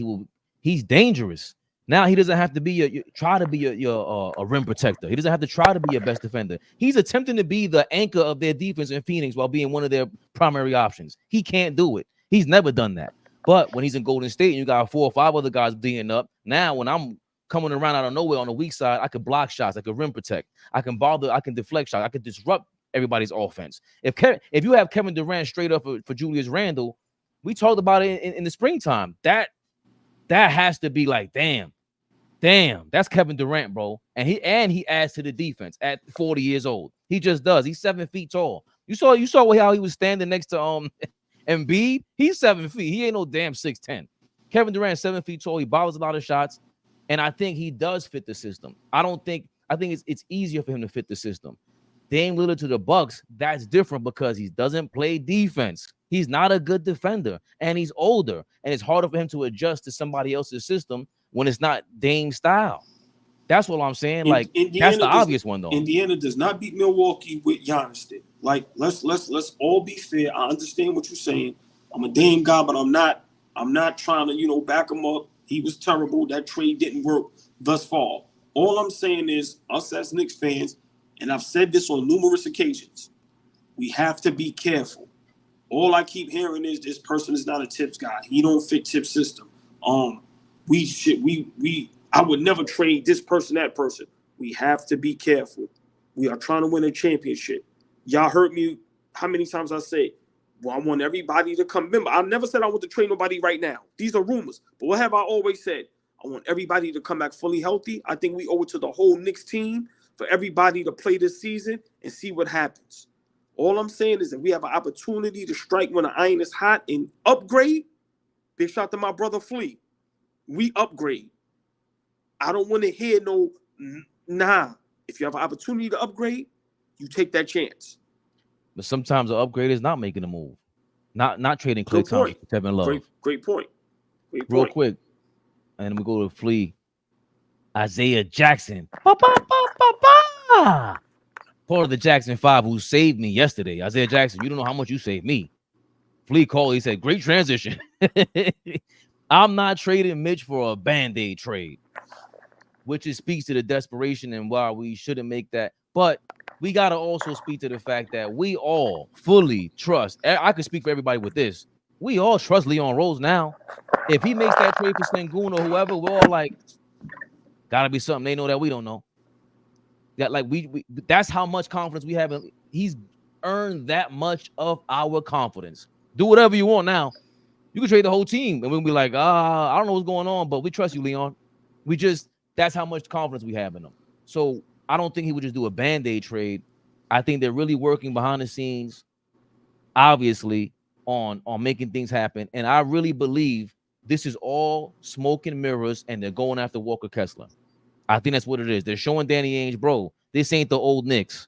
he's dangerous. Now he doesn't have to be try to be a rim protector. He doesn't have to try to be your best defender. He's attempting to be the anchor of their defense in Phoenix while being one of their primary options. He can't do it. He's never done that. But when he's in Golden State and you got 4 or 5 other guys being up, now when I'm coming around out of nowhere on the weak side, I could block shots, I could rim protect, I can deflect shots, I could disrupt everybody's offense. If you have Kevin Durant straight up for Julius Randle, we talked about it in the springtime. That has to be like, damn, that's Kevin Durant, bro. And he adds to the defense at 40 years old. He just does. He's 7 feet tall. You saw how he was standing next to Embiid. He's 7 feet. He ain't no damn 6'10". Kevin Durant, 7 feet tall. He bobbles a lot of shots, and I think he does fit the system. I think it's easier for him to fit the system. Dame Lillard to the Bucks, that's different because he doesn't play defense. He's not a good defender, and he's older, and it's harder for him to adjust to somebody else's system when it's not Dame style. That's what I'm saying. Like, that's the obvious one, though. Indiana does not beat Milwaukee with Giannis there. Like, let's all be fair. I understand what you're saying. I'm a Dame guy, but I'm not trying to, back him up. He was terrible. That trade didn't work thus far. All I'm saying is, us as Knicks fans, and I've said this on numerous occasions, we have to be careful. All I keep hearing is this person is not a Tips guy. He don't fit Tips system. I would never trade this person, that person. We have to be careful. We are trying to win a championship. Y'all heard me how many times I say, well, I want everybody to come. Remember, I never said I want to trade nobody right now. These are rumors. But what have I always said? I want everybody to come back fully healthy. I think we owe it to the whole Knicks team for everybody to play this season and see what happens. All I'm saying is that we have an opportunity to strike when the iron is hot and upgrade. Big shout to my brother Flea. We upgrade. I don't want to hear nah. If you have an opportunity to upgrade, you take that chance. But sometimes the upgrade is not making a move. Not trading Klay Thompson for Kevin Love. Great point. Real quick. And we go to Flea. Isaiah Jackson. Part of the Jackson 5 who saved me yesterday. Isaiah Jackson, you don't know how much you saved me. Flea called. He said, great transition. I'm not trading Mitch for a Band-Aid trade, which speaks to the desperation and why we shouldn't make that. But we got to also speak to the fact that we all fully trust. I could speak for everybody with this. We all trust Leon Rose now. If he makes that trade for Sengun or whoever, we're all like, gotta be something they know that we don't know. That like we that's how much confidence we have in. He's earned that much of our confidence. Do whatever you want now. You can trade the whole team, and we'll be like, I don't know what's going on, but we trust you, Leon. That's how much confidence we have in him. So I don't think he would just do a Band-Aid trade. I think they're really working behind the scenes, obviously, on making things happen. And I really believe this is all smoke and mirrors, and they're going after Walker Kessler. I think that's what it is. They're showing Danny Ainge, bro, this ain't the old Knicks.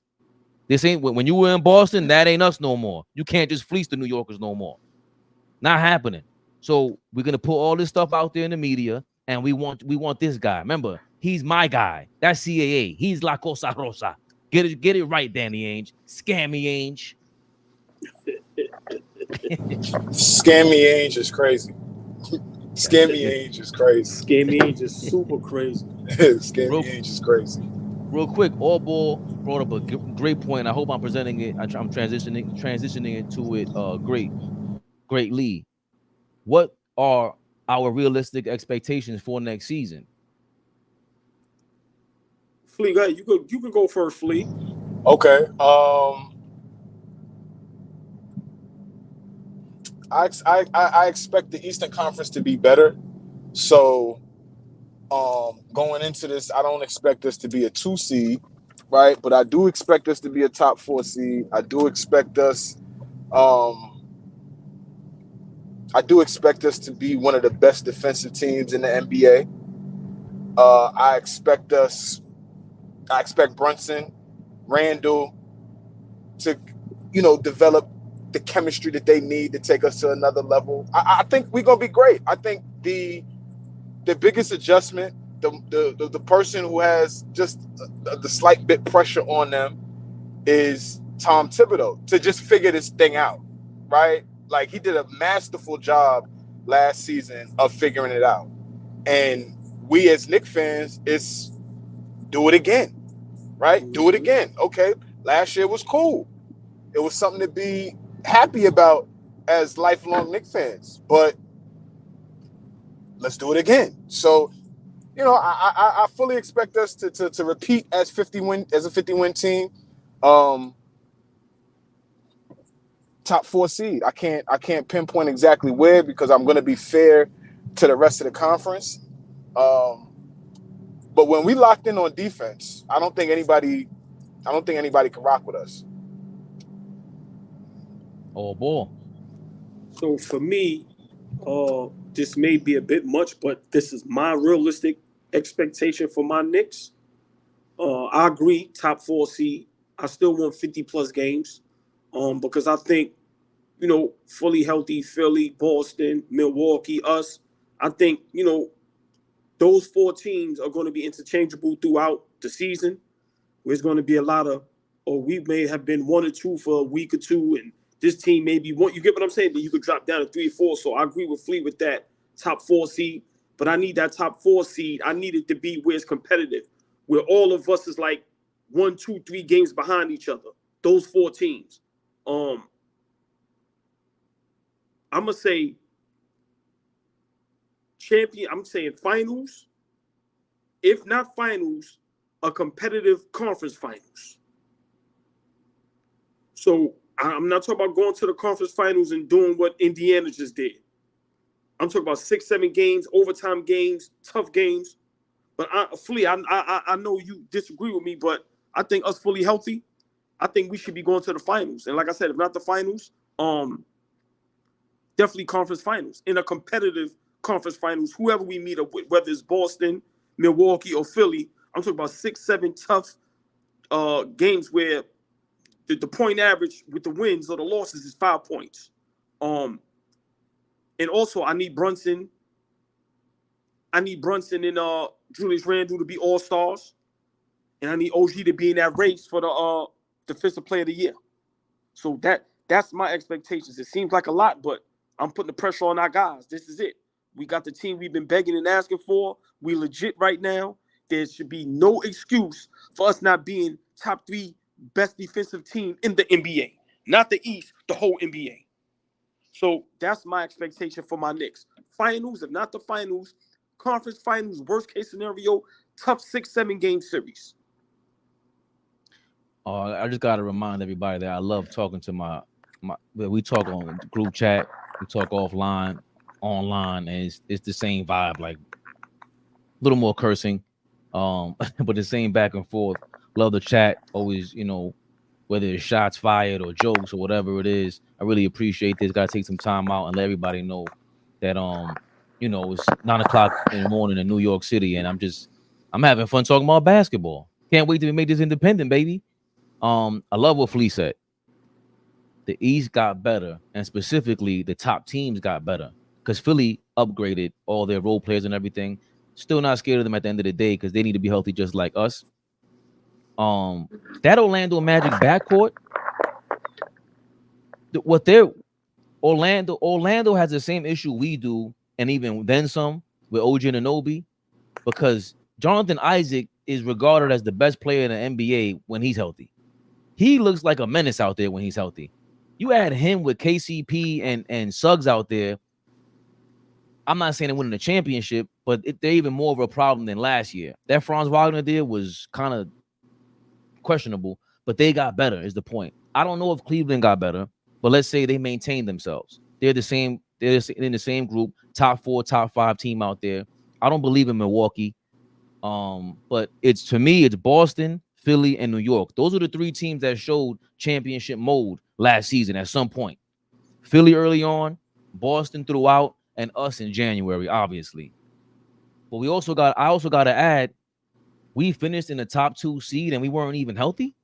This ain't when you were in Boston, that ain't us no more. You can't just fleece the New Yorkers no more. Not happening. So we're gonna put all this stuff out there in the media, and we want this guy. Remember, he's my guy. That's CAA. He's La Cosa Rosa. Get it right, Danny Ainge. Scammy Ainge. Scammy Ainge is crazy. Scammy Ainge is crazy. Scammy Ainge is super crazy. Scammy Ainge is crazy. Real quick, AllBall brought up a great point. I hope I'm presenting it. I'm transitioning it to it greatly. What are our realistic expectations for next season? Flea, go ahead. You can go first, Flea. Okay. I expect the Eastern Conference to be better. So going into this, I don't expect us to be a 2 seed, right? But I do expect us to be a top 4 seed. I do expect us to be one of the best defensive teams in the NBA. I expect Brunson, Randall to, develop the chemistry that they need to take us to another level. I think we're gonna be great. I think the biggest adjustment, the person who has just the slight bit pressure on them is Tom Thibodeau to just figure this thing out, right? Like, he did a masterful job last season of figuring it out. And we as Knicks fans, it's do it again, right? Do it again. Okay, last year was cool. It was something to be happy about as lifelong Knicks fans, but let's do it again. So, you know, I fully expect us to repeat as a 50-win team. Top 4 seed. I can't pinpoint exactly where because I'm going to be fair to the rest of the conference. But when we locked in on defense, I don't think anybody can rock with us. Oh boy. So for me, this may be a bit much, but this is my realistic expectation for my Knicks. I agree, top 4 seed. I still want 50+ games, because I think, you know, fully healthy Philly, Boston, Milwaukee, us. I think, you know, those 4 teams are going to be interchangeable throughout the season. There's going to be a lot of, or we may have been 1 or 2 for a week or 2, and this team may be 1. You get what I'm saying? Then you could drop down to 3 or 4. So I agree with Flea with that top 4 seed. But I need that top 4 seed. I need it to be where it's competitive, where all of us is like 1, 2, 3 games behind each other. Those 4 teams. I'm gonna say champion. I'm saying finals. If not finals, a competitive conference finals. So I'm not talking about going to the conference finals and doing what Indiana just did. I'm talking about 6, 7 games, overtime games, tough games. But Flea, I know you disagree with me, but I think us fully healthy, I think we should be going to the finals. And like I said, if not the finals, definitely conference finals. In a competitive conference finals, whoever we meet up with, whether it's Boston, Milwaukee, or Philly, I'm talking about 6, 7 tough games where the point average with the wins or the losses is 5 points. And also, I need Brunson. I need Brunson and Julius Randle to be all-stars. And I need OG to be in that race for the Defensive Player of the Year. So that's my expectations. It seems like a lot, but I'm putting the pressure on our guys. This is it. We got the team we've been begging and asking for. We legit right now. There should be no excuse for us not being top 3 best defensive team in the NBA. Not the East, the whole NBA. So that's my expectation for my Knicks. Finals, if not the finals, conference finals, worst case scenario, tough 6, 7 game series. I just got to remind everybody that I love talking to my we talk on the group chat, we talk offline, online, and it's the same vibe, like a little more cursing, but the same back and forth. Love the chat, always, you know, whether it's shots fired or jokes or whatever it is. I really appreciate this. Got to take some time out and let everybody know that you know, it's 9 o'clock in the morning in New York City, and I'm having fun talking about basketball. Can't wait to make this independent, baby. I love what Flea said. The East got better, and specifically the top teams got better because Philly upgraded all their role players and everything. Still not scared of them at the end of the day because they need to be healthy just like us. That Orlando Magic backcourt, Orlando has the same issue we do, and even then some with OG Anunoby, because Jonathan Isaac is regarded as the best player in the NBA when he's healthy. He looks like a menace out there when he's healthy. You add him with KCP and Suggs out there, I'm not saying they're winning the championship, but they're even more of a problem than last year. That Franz Wagner deal was kind of questionable, but they got better is the point. I don't know if Cleveland got better, but let's say they maintained themselves. They're in the same group, top 4, top 5 team out there. I don't believe in Milwaukee. But to me, it's Boston, Philly, and New York. Those are the 3 teams that showed championship mode last season at some point. Philly early on, Boston throughout, and us in January, obviously. But I also got to add, we finished in the top 2 seed and we weren't even healthy.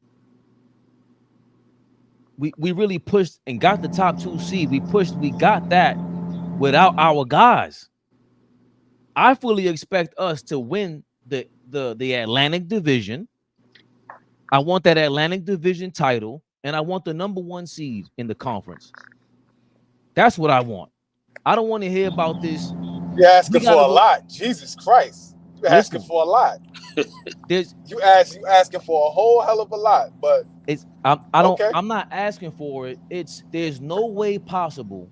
We really pushed and got the top 2 seed. We got that without our guys. I fully expect us to win the Atlantic Division. I want that Atlantic Division title, and I want the number 1 seed in the conference. That's what I want. I don't want to hear about this. You're asking for a lot. Jesus Christ. You're asking for a lot. You asking for a whole hell of a lot, but I'm not asking for it. There's no way possible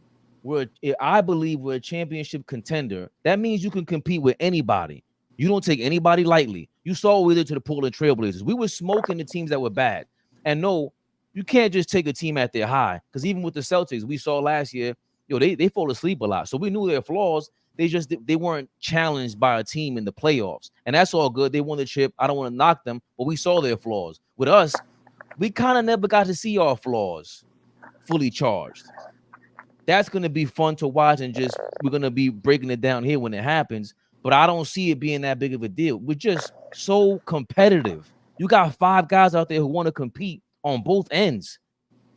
I believe we're a championship contender. That means you can compete with anybody. You don't take anybody lightly. You saw what we did to the Portland Trailblazers. We were smoking the teams that were bad. And no, you can't just take a team at their high. Because even with the Celtics, we saw last year, they fall asleep a lot. So we knew their flaws. They weren't challenged by a team in the playoffs. And that's all good. They won the chip. I don't want to knock them, but we saw their flaws. With us, we kind of never got to see our flaws fully charged. That's going to be fun to watch, and we're going to be breaking it down here when it happens. But I don't see it being that big of a deal. We're just so competitive. You got 5 guys out there who want to compete on both ends.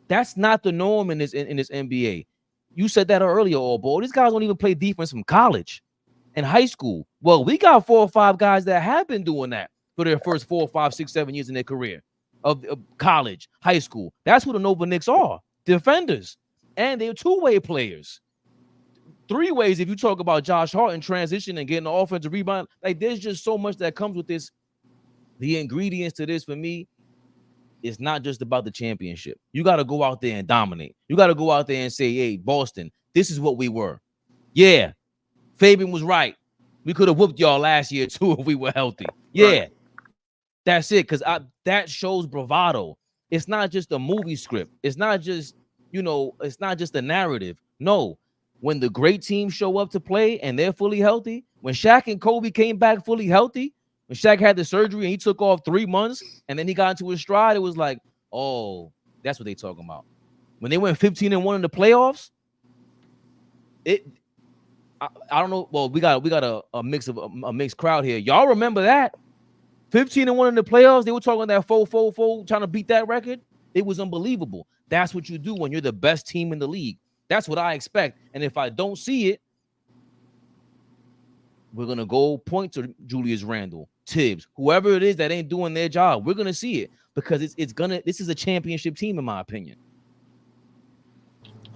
That's not the norm in this NBA. You said that earlier, AllBall. These guys don't even play defense from college and high school. Well, we got 4 or 5 guys that have been doing that for their first 4, 5, 6, 7 years in their career of college, high school. That's who the Nova Knicks are, defenders. And they're 2-way players. 3 ways if you talk about Josh Hart and transition and getting the offensive rebound. Like, there's just so much that comes with this. The ingredients to this for me, it's not just about the championship. You got to go out there and dominate. You got to go out there and say, hey, Boston, this is what we were. Yeah, Fabian was right. We could have whooped y'all last year too if we were healthy. Yeah, right. That's it. Because that shows bravado. It's not just a movie script. It's not just, it's not just a narrative. No, when the great teams show up to play and they're fully healthy, when Shaq and Kobe came back fully healthy, when Shaq had the surgery and he took off 3 months and then he got into his stride, it was like, oh, that's what they talking about. When they went 15-1 in the playoffs, I don't know. Well, we got a mixed crowd here. Y'all remember that 15-1 in the playoffs? They were talking that 4-4-4, trying to beat that record. It was unbelievable. That's what you do when you're the best team in the league. That's what I expect. And if I don't see it, we're gonna go point to Julius Randle, Tibbs, whoever it is that ain't doing their job. We're gonna see it because this is a championship team, in my opinion.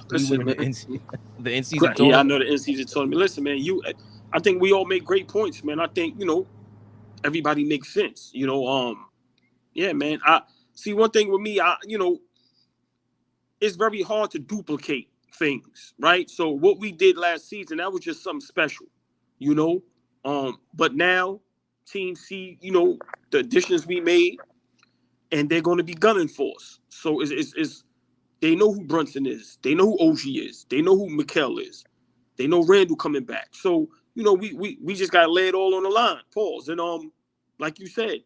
Listen, man. The in-season tournament. Yeah, I know the in-season tournament. Listen, man, I think we all make great points, man. I think, everybody makes sense. Yeah, man. I see one thing with me, it's very hard to duplicate things, right? So what we did last season, that was just something special, but now teams see, the additions we made, and they're going to be gunning for us. So it's they know who Brunson is. They know who OG is. They know who Mikal is. They know Randall coming back. So, we just got to lay it all on the line. Pause. And like you said,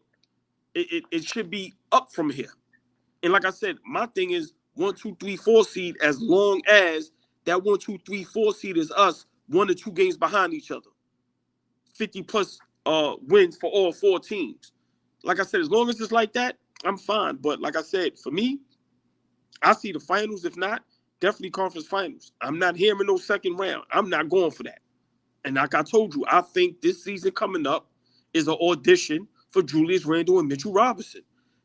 it should be up from here. And like I said, my thing is 1, 2, 3, 4 seed, as long as that 1, 2, 3, 4 seed is us 1 or 2 games behind each other. 50 plus wins for all 4 teams. Like I said, as long as it's like that, I'm fine. But like I said, for me, I see the finals. If not, definitely conference finals. I'm not hearing no second round. I'm not going for that. And like I told you, I think this season coming up is an audition for Julius Randle and Mitchell Robinson.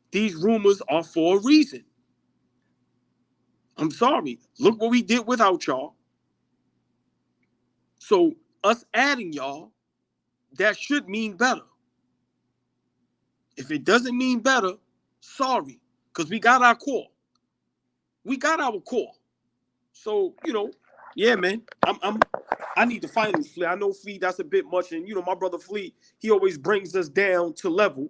These rumors are for a reason. I'm sorry. Look what we did without y'all. So us adding y'all, that should mean better. If it doesn't mean better, sorry, because we got our core. We got our core. So, yeah, man, I need the finals, Flea. I know, Flea, that's a bit much. And, my brother Flea, he always brings us down to level,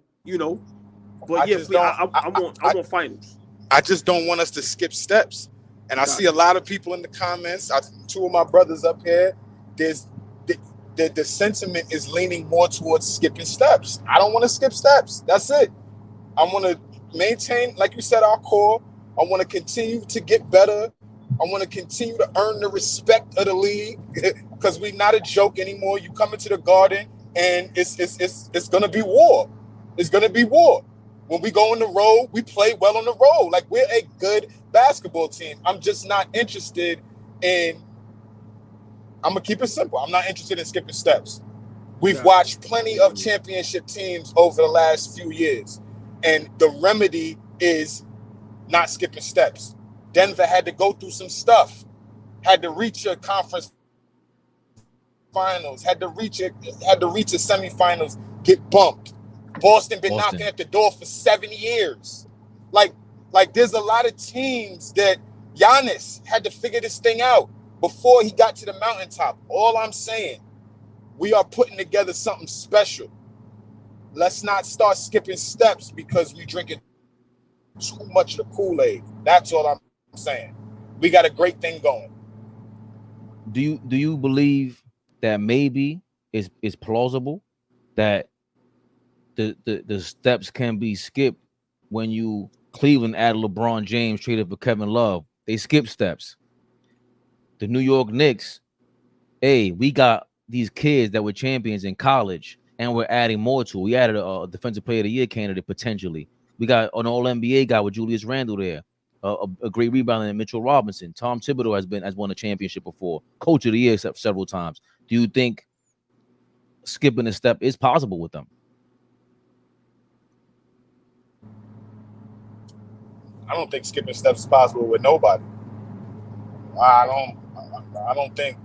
But yeah, Flea, I want finals. I just don't want us to skip steps. And I see a lot of people in the comments. 2 of my brothers up here, the sentiment is leaning more towards skipping steps. I don't want to skip steps. That's it. I want to maintain, like you said, our core. I want to continue to get better. I want to continue to earn the respect of the league because we're not a joke anymore. You come into the Garden and it's going to be war. It's going to be war. When we go on the road, we play well on the road. Like, we're a good basketball team. I'm just not interested in, I'm going to keep it simple. I'm not interested in skipping steps. We've watched plenty of championship teams over the last few years, and the remedy is not skipping steps. Denver had to go through some stuff, had to reach a conference finals, had to reach a semifinals, get bumped. Boston been knocking at the door for 7 years. Like there's a lot of teams that Giannis had to figure this thing out before he got to the mountaintop. All I'm saying, we are putting together something special. Let's not start skipping steps because we drinking too much of the Kool-Aid. That's all I'm saying. We got a great thing going. Do you believe that maybe it's plausible that the steps can be skipped when you Cleveland added LeBron James, traded for Kevin Love? They skipped steps. The New York Knicks, hey, we got these kids that were champions in college, and we're adding more to it. We added a defensive player of the year candidate potentially. We got an all-NBA guy with Julius Randle there, a great rebounder in Mitchell Robinson. Tom Thibodeau has won a championship before, coach of the year several times. Do you think skipping a step is possible with them? I don't think skipping steps is possible with nobody. I don't think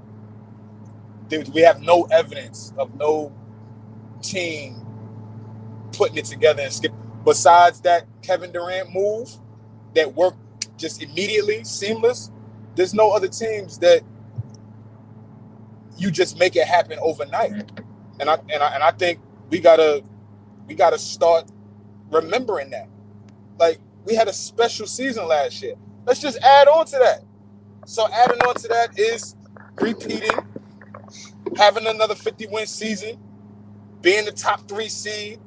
we have no evidence of no team putting it together and skip. Besides that Kevin Durant move that worked just immediately, seamless, there's no other teams that you just make it happen overnight. And I think we gotta start remembering that. Like, we had a special season last year. Let's just add on to that. So adding on to that is repeating, having another 50-win season, being the top 3 seed,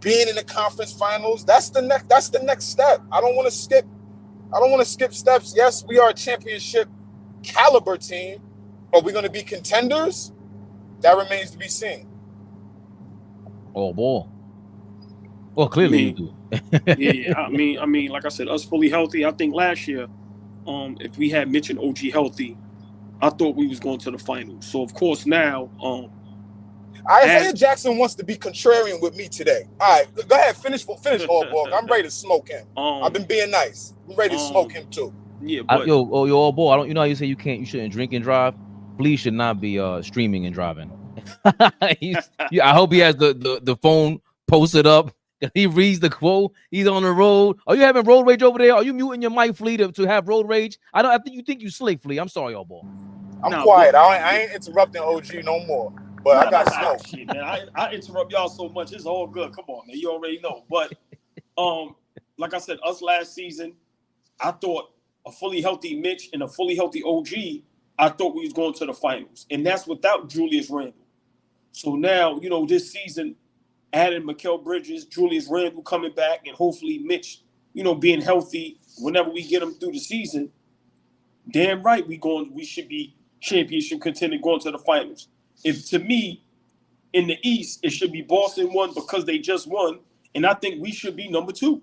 being in the conference finals. That's the next step. I don't want to skip steps. Yes, we are a championship caliber team. Are we going to be contenders? That remains to be seen. Oh boy. Well, clearly you do. Yeah. I mean, like I said, us fully healthy. I think last year, if we had Mitch and OG healthy, I thought we was going to the finals. So of course now, Isaiah Jackson wants to be contrarian with me today. All right, go ahead, finish AllBall. I'm ready to smoke him. I've been being nice. I'm ready to smoke him too. Yeah, but yo, AllBall. You know how you say you shouldn't drink and drive? Flea should not be streaming and driving. I hope he has the phone posted up. He reads the quote. He's on the road. Are you having road rage over there? Are you muting your mic, Flea, to have road rage? I think you slick, Flea. I'm sorry, AllBall. I'm quiet. I ain't interrupting OG no more. But I got smoke. Shit, man. I interrupt y'all so much. It's all good. Come on, man. You already know. But like I said, us last season, I thought a fully healthy Mitch and a fully healthy OG, I thought we was going to the finals. And that's without Julius Randle. So now, this season, adding Mikal Bridges, Julius Randle coming back, and hopefully Mitch, being healthy whenever we get him through the season, damn right we should be championship contender going to the finals. If to me, in the East, it should be Boston 1 because they just won, and I think we should be number 2.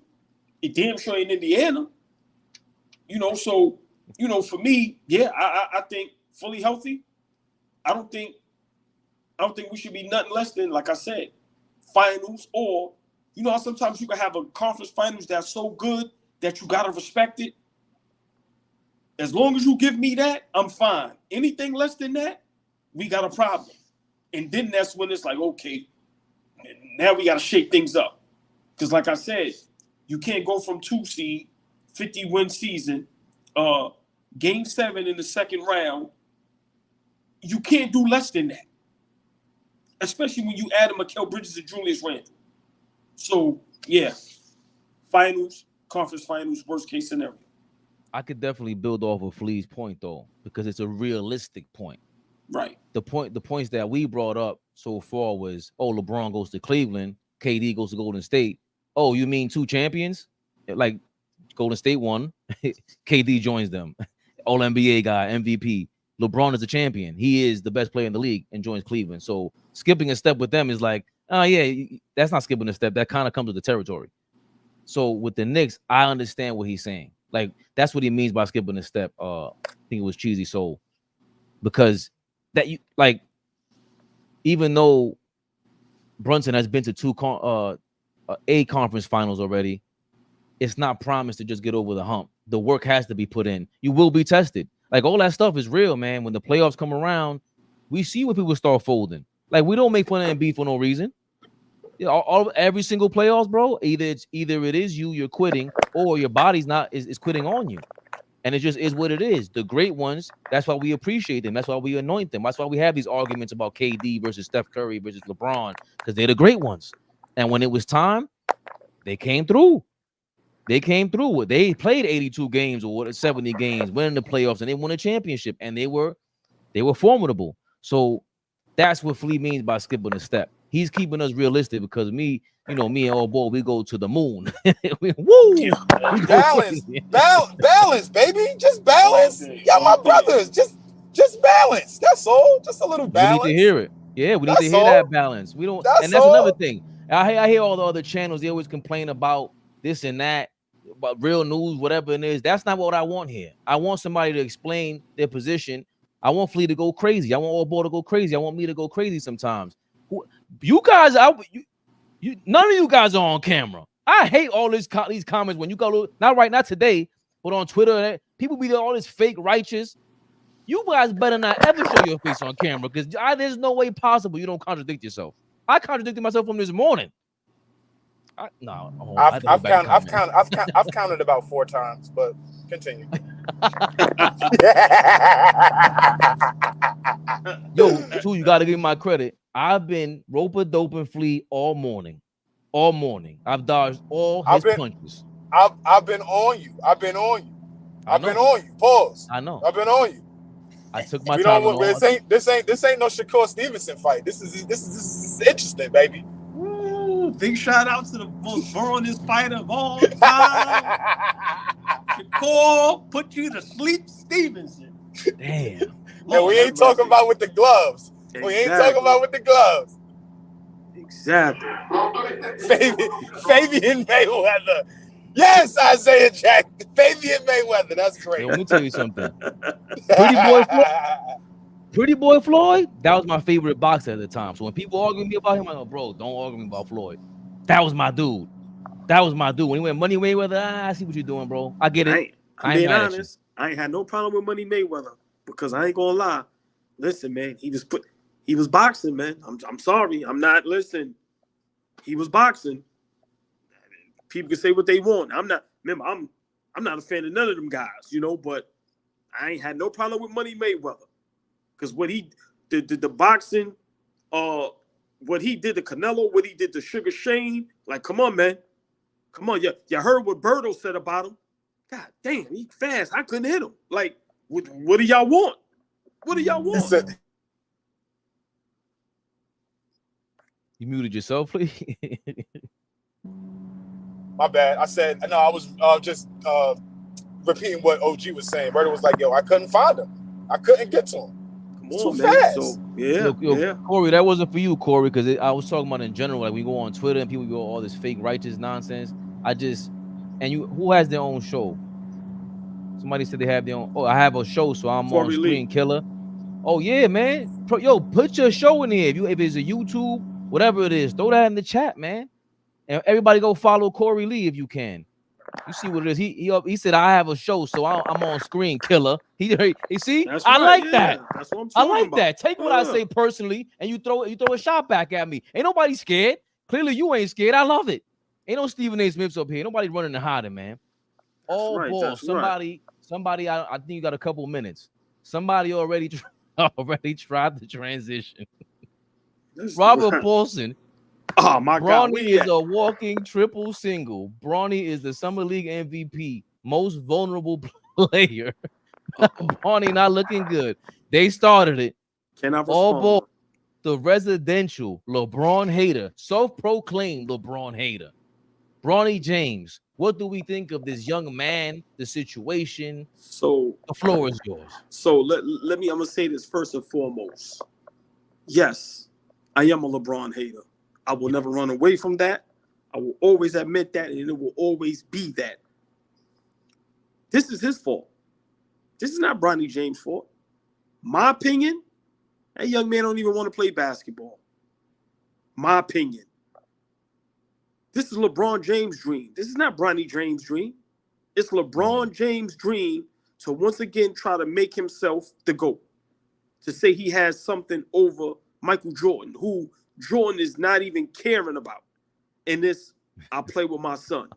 It damn sure ain't Indiana. So, for me, yeah, I think fully healthy. I don't think we should be nothing less than, like I said, finals, or how sometimes you can have a conference finals that's so good that you gotta respect it. As long as you give me that, I'm fine. Anything less than that, we got a problem. And then that's when it's like, okay, now we got to shake things up. Because like I said, you can't go from 2 seed, 50-win season, game 7 in the second round. You can't do less than that. Especially when you add Mikal Bridges and Julius Randle. So, yeah, finals, conference finals, worst case scenario. I could definitely build off of Flea's point, though, because it's a realistic point. Right. The points that we brought up so far was, LeBron goes to Cleveland, KD goes to Golden State. Oh, you mean 2 champions? Like Golden State won, KD joins them. All NBA guy, MVP. LeBron is a champion. He is the best player in the league and joins Cleveland. So skipping a step with them is like, that's not skipping a step. That kind of comes with the territory. So with the Knicks, I understand what he's saying. Like, that's what he means by skipping a step. I think it was Cheesy Soul. Because that even though Brunson has been to 2 conference finals already, it's not promised to just get over the hump. The work has to be put in. You will be tested. Like, all that stuff is real, man. When the playoffs come around, We see when people start folding. Like we don't make fun of Embiid for no reason. You know, every single playoffs, bro. Either it is you're quitting, or your body's not is quitting on you. And it just is what it is. The great ones, that's why we appreciate them. That's why we anoint them. That's why we have these arguments about KD versus Steph Curry versus LeBron, because they're the great ones. And when it was time, they came through. They came through. They played 82 games or 70 games, winning the playoffs, and they won a championship. And they were formidable. So that's what Flea means by skipping a step. He's keeping us realistic because me and AllBall, we go to the moon. Woo! Balance, baby. Just balance. Y'all my brothers. Just balance. That's all. Just a little balance. We need to hear it. Yeah, we need to hear that balance. We don't, and that's another thing. I hear all the other channels, they always complain about this and that, about real news, whatever it is. That's not what I want here. I want somebody to explain their position. I want Flea to go crazy. I want AllBall to go crazy. I want me to go crazy sometimes. You guys, none of you guys are on camera. I hate all these comments when you go, not today, but on Twitter, people be there all this fake righteous. You guys better not ever show your face on camera, because there's no way possible you don't contradict yourself. I contradicted myself from this morning. I've counted about 4 times, but continue. Yo, too, you gotta give me my credit. I've been rope-a-doping Flea all morning. I've dodged all his punches. I've been on you. I've been on you. Pause. I know. I've been on you. I took my time. This ain't no Shakur Stevenson fight. This is interesting, baby. Ooh, big shout out to the most boringest fighter of all time. Shakur put you to sleep, Stevenson. Damn. And we ain't talking about with the gloves. Exactly. We ain't talking about with the gloves. Exactly. Fabian Mayweather. Yes, Isaiah Jack. Fabian Mayweather. That's great. Yo, let me tell you something. Pretty Boy Floyd, that was my favorite boxer at the time. So when people argue with me about him, I go, bro, don't argue with me about Floyd. That was my dude. When he went Money Mayweather, I see what you're doing, bro. I get it. I'm being honest. I ain't had no problem with Money Mayweather, because I ain't gonna lie. Listen, man, he was boxing, man. I'm sorry. I'm not. Listen, he was boxing. People can say what they want. I'm not a fan of none of them guys, but I ain't had no problem with Money Mayweather. Because what he did, the boxing, what he did to Canelo, what he did to Sugar Shane, like, come on, man. Come on. You heard what Berto said about him. God damn, he fast. I couldn't hit him. Like, what do y'all want? What do y'all want? You muted yourself, please. My bad. I said, no, I was just repeating what OG was saying. Berto was like, yo, I couldn't find him. I couldn't get to him. Come on, man. Fast. So, yeah. Corey, that wasn't for you, Corey, because I was talking about in general. Like, we go on Twitter and people go all this fake righteous nonsense. Who has their own show? Somebody said they have their own. Oh, I have a show, so I'm on Screen Killer. Oh yeah, man. Yo, put your show in here. If it's a YouTube, whatever it is, throw that in the chat, man. And everybody go follow Corey Lee if you can. You see what it is. He said I have a show, so I'm on Screen Killer. He see. That's I right, like that. That's what I'm I talking like about. that. Take what I say personally, and you throw a shot back at me. Ain't nobody scared. Clearly, you ain't scared. I love it. Ain't no Stephen A. Smiths up here. Nobody running and hiding, man. AllBall. Somebody. I think you got a couple minutes. Somebody already tried the transition. Robert Paulson. Oh my God! Brawny is a walking triple single. Brawny is the Summer League MVP, most vulnerable player. Brawny not looking good. They started it. Cannot AllBall, the residential LeBron hater, self-proclaimed LeBron hater. Brawny James, what do we think of this young man, the situation? So the floor is yours. So let me. I'm gonna say this first and foremost. Yes, I am a LeBron hater. I will never run away from that. I will always admit that, and it will always be that. This is his fault. This is not Bronny James' fault. My opinion, that young man don't even want to play basketball. My opinion. This is LeBron James' dream. This is not Bronny James' dream. It's LeBron James' dream to once again try to make himself the GOAT. to say he has something over Michael Jordan, who Jordan is not even caring about. In this, I play with my son.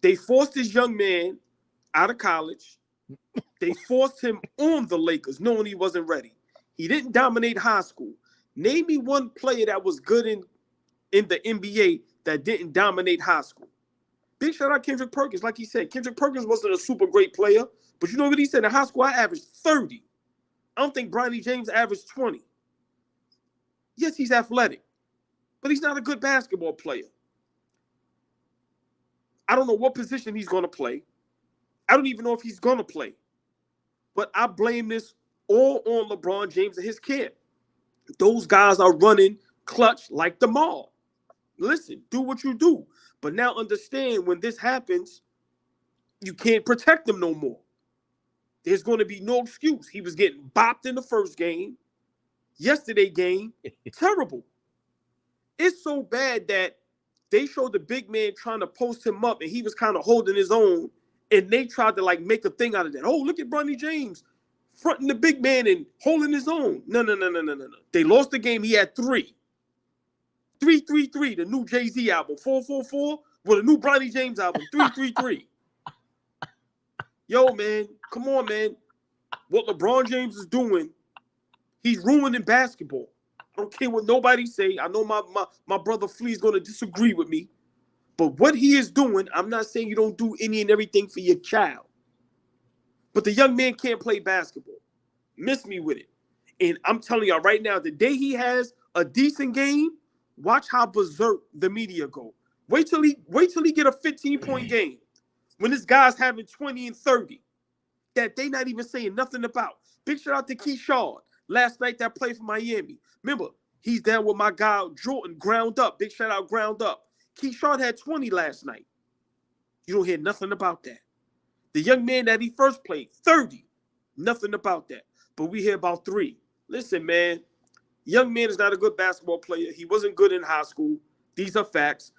They forced this young man out of college. They forced him on the Lakers, knowing he wasn't ready. He didn't dominate high school. Name me one player that was good in the NBA that didn't dominate high school. Big shout out Kendrick Perkins. Like he said, Kendrick Perkins wasn't a super great player, but you know what he said? In high school, I averaged 30. I don't think Bronny James averaged 20. Yes, he's athletic, but he's not a good basketball player. I don't know what position he's going to play. I don't even know if he's going to play. But I blame this all on LeBron James and his camp. Those guys are running clutch like the mall. Listen, do what you do. But now understand, when this happens, you can't protect them no more. There's going to be no excuse. He was getting bopped in the first game. Yesterday game, terrible. It's so bad that they showed the big man trying to post him up, and he was kind of holding his own, and they tried to like make a thing out of that. Oh, look at Bronny James fronting the big man and holding his own. No. They lost the game. He had 3. 333, the new Jay-Z album. 444, well, the new Bronny James album. 333. Yo, man, come on, man. What LeBron James is doing, he's ruining basketball. I don't care what nobody say. I know my brother Flea is going to disagree with me. But what he is doing, I'm not saying you don't do any and everything for your child. But the young man can't play basketball. Miss me with it. And I'm telling y'all right now, the day he has a decent game, watch how berserk the media go. Wait till he get a 15-point game. When this guy's having 20 and 30, that they not even saying nothing about. Big shout out to Keyshawn last night that played for Miami. Remember, he's down with my guy Jordan, ground up. Big shout out, ground up. Keyshawn had 20 last night. You don't hear nothing about that. The young man that he first played, 30. Nothing about that. But we hear about 3. Listen, man, young man is not a good basketball player. He wasn't good in high school. These are facts.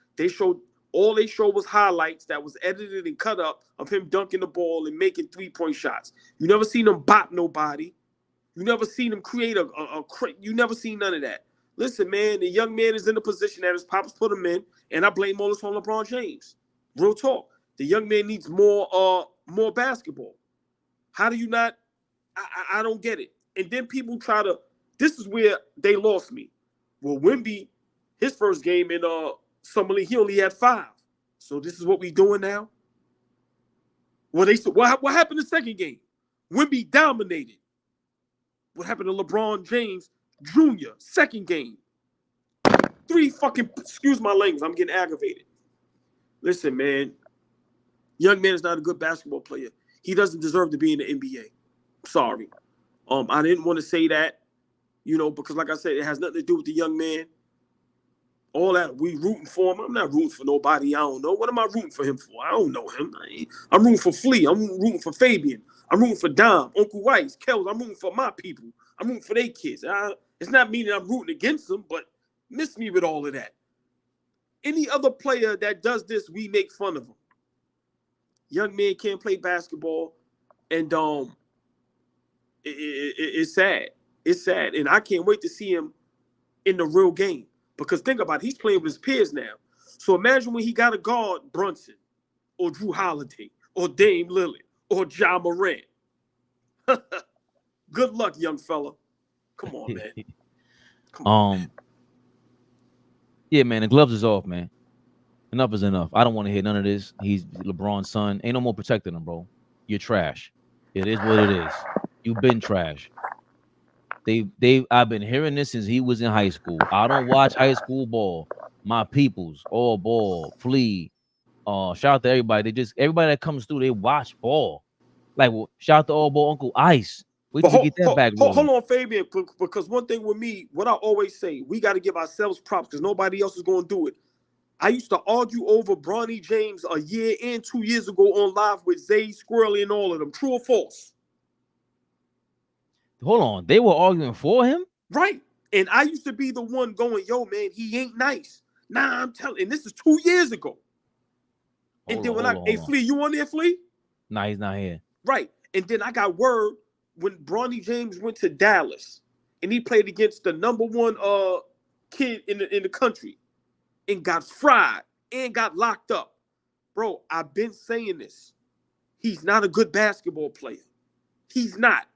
All they showed was highlights that was edited and cut up of him dunking the ball and making 3-point shots. You never seen him bop nobody. You never seen him create you never seen none of that. Listen, man, the young man is in the position that his pops put him in, and I blame all this on LeBron James. Real talk. The young man needs more basketball. How do you not? I don't get it. And then people try to. This is where they lost me. Well, Wemby, his first game in Summer League, he only had 5. So this is what we doing now. Well, they said what happened the second game? Wemby dominated. What happened to LeBron James Jr. second game? 3 fucking, excuse my language, I'm getting aggravated. Listen, man, young man is not a good basketball player. He doesn't deserve to be in the NBA. Sorry. I didn't want to say that, because like I said, it has nothing to do with the young man. All that, we rooting for him. I'm not rooting for nobody I don't know. What am I rooting for him for? I don't know him. I'm rooting for Flea. I'm rooting for Fabian. I'm rooting for Dom, Uncle Weiss, Kels. I'm rooting for my people. I'm rooting for their kids. It's not meaning I'm rooting against them, but miss me with all of that. Any other player that does this, we make fun of him. Young man can't play basketball, and it's sad. It's sad, and I can't wait to see him in the real game. Because think about it, he's playing with his peers now. So imagine when he got to guard Brunson or Drew Holiday or Dame Lillard or Ja Morant. Good luck, young fella. Come on, man. Come on, man. Yeah, man, the gloves is off, man. Enough is enough. I don't want to hear none of this. He's LeBron's son. Ain't no more protecting him, bro. You're trash. It is what it is. You've been trash. I've been hearing this since he was in high school. I don't watch high school ball. My peoples, AllBall, Flea. Shout out to everybody. Everybody that comes through, they watch ball. Like, shout out to AllBall Uncle Ice. Wait till you get that back. Hold on, Fabian, because one thing with me, what I always say, we got to give ourselves props because nobody else is going to do it. I used to argue over Bronny James a year and 2 years ago on live with Zay, Squirrely, and all of them. True or false? Hold on. They were arguing for him? Right. And I used to be the one going, yo, man, he ain't nice. Nah, I'm telling you. And this is 2 years ago. Hey, Flea, you on there, Flea? Nah, he's not here. Right. And then I got word when Bronny James went to Dallas and he played against the #1 kid in the country and got fried and got locked up. Bro, I've been saying this. He's not a good basketball player. He's not.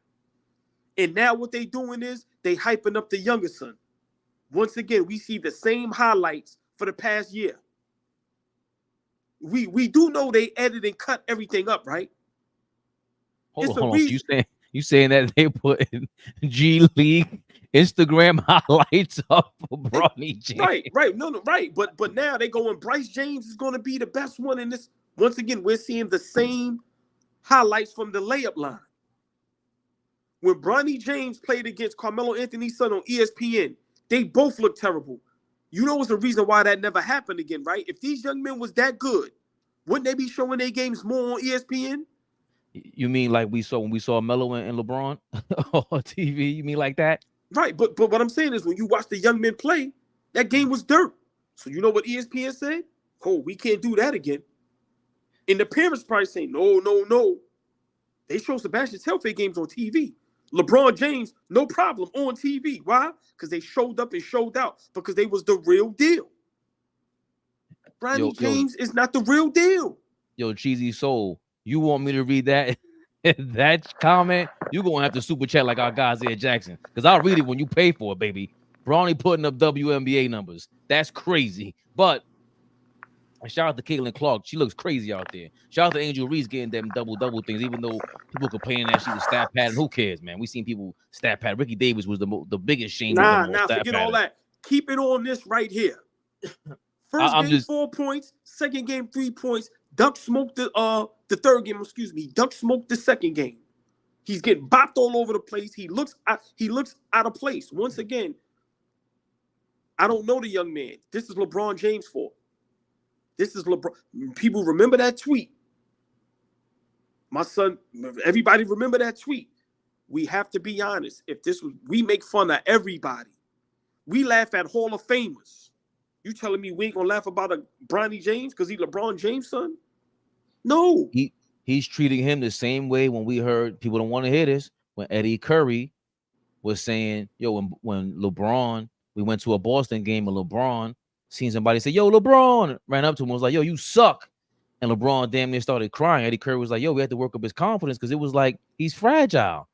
And now what they doing is they hyping up the younger son. Once again, we see the same highlights for the past year. We do know they edit and cut everything up, right? Hold on. So you saying that they put in G League Instagram highlights up for Bronny James? Right. No, right. But now they going, Bryce James is going to be the best one in this. Once again, we're seeing the same highlights from the layup line. When Bronny James played against Carmelo Anthony's son on ESPN, they both looked terrible. You know what's the reason why that never happened again, right? If these young men was that good, wouldn't they be showing their games more on ESPN? You mean like when we saw Melo and LeBron on TV? You mean like that? Right, but what I'm saying is when you watch the young men play, that game was dirt. So you know what ESPN said? Oh, we can't do that again. And the parents probably saying, no. They show Sebastian Telfair games on TV. LeBron James, no problem, on TV. Why? Because they showed up and showed out because they was the real deal. Bronny James is not the real deal. Yo, Cheesy Soul, you want me to read that that comment? You're going to have to super chat like our guy Isaiah Jackson because I'll read it when you pay for it, baby. Bronny putting up WNBA numbers. That's crazy. But shout out to Caitlin Clark. She looks crazy out there. Shout out to Angel Reese getting them double things, even though people complaining that she was stat padding. Who cares, man? We seen people stat pad. Ricky Davis was the biggest shame. Nah, forget all that. Keep it on this right here. First game, 4 points. Second game, 3 points. Duck smoked the third game, Duck smoked the second game. He's getting bopped all over the place. He looks out of place. Once again, I don't know the young man. This is LeBron James' fault. This is LeBron. People remember that tweet. My son, everybody remember that tweet. We have to be honest. We make fun of everybody. We laugh at Hall of Famers. You telling me we ain't gonna laugh about a Bronny James because he's LeBron James' son? No. He's treating him the same way when we heard, people don't want to hear this, when Eddie Curry was saying, yo, when LeBron, we went to a Boston game and LeBron seen somebody say, yo, LeBron, ran up to him and was like, yo, you suck. And LeBron damn near started crying. Eddie Curry was like, yo, we had to work up his confidence because it was like, he's fragile.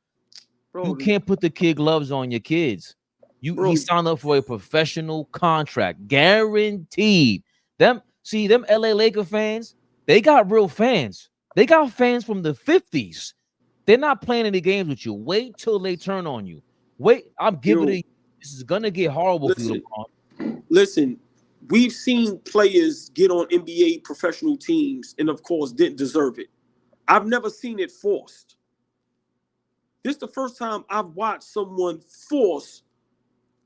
Bro, you can't put the kid gloves on your kids. He signed up for a professional contract, guaranteed. Them LA Laker fans, they got real fans. They got fans from the 50s. They're not playing any games with you. Wait till they turn on you. Wait, I'm giving it. This is gonna get horrible for you, LeBron. Listen, we've seen players get on NBA professional teams and, of course, didn't deserve it. I've never seen it forced. This is the first time I've watched someone force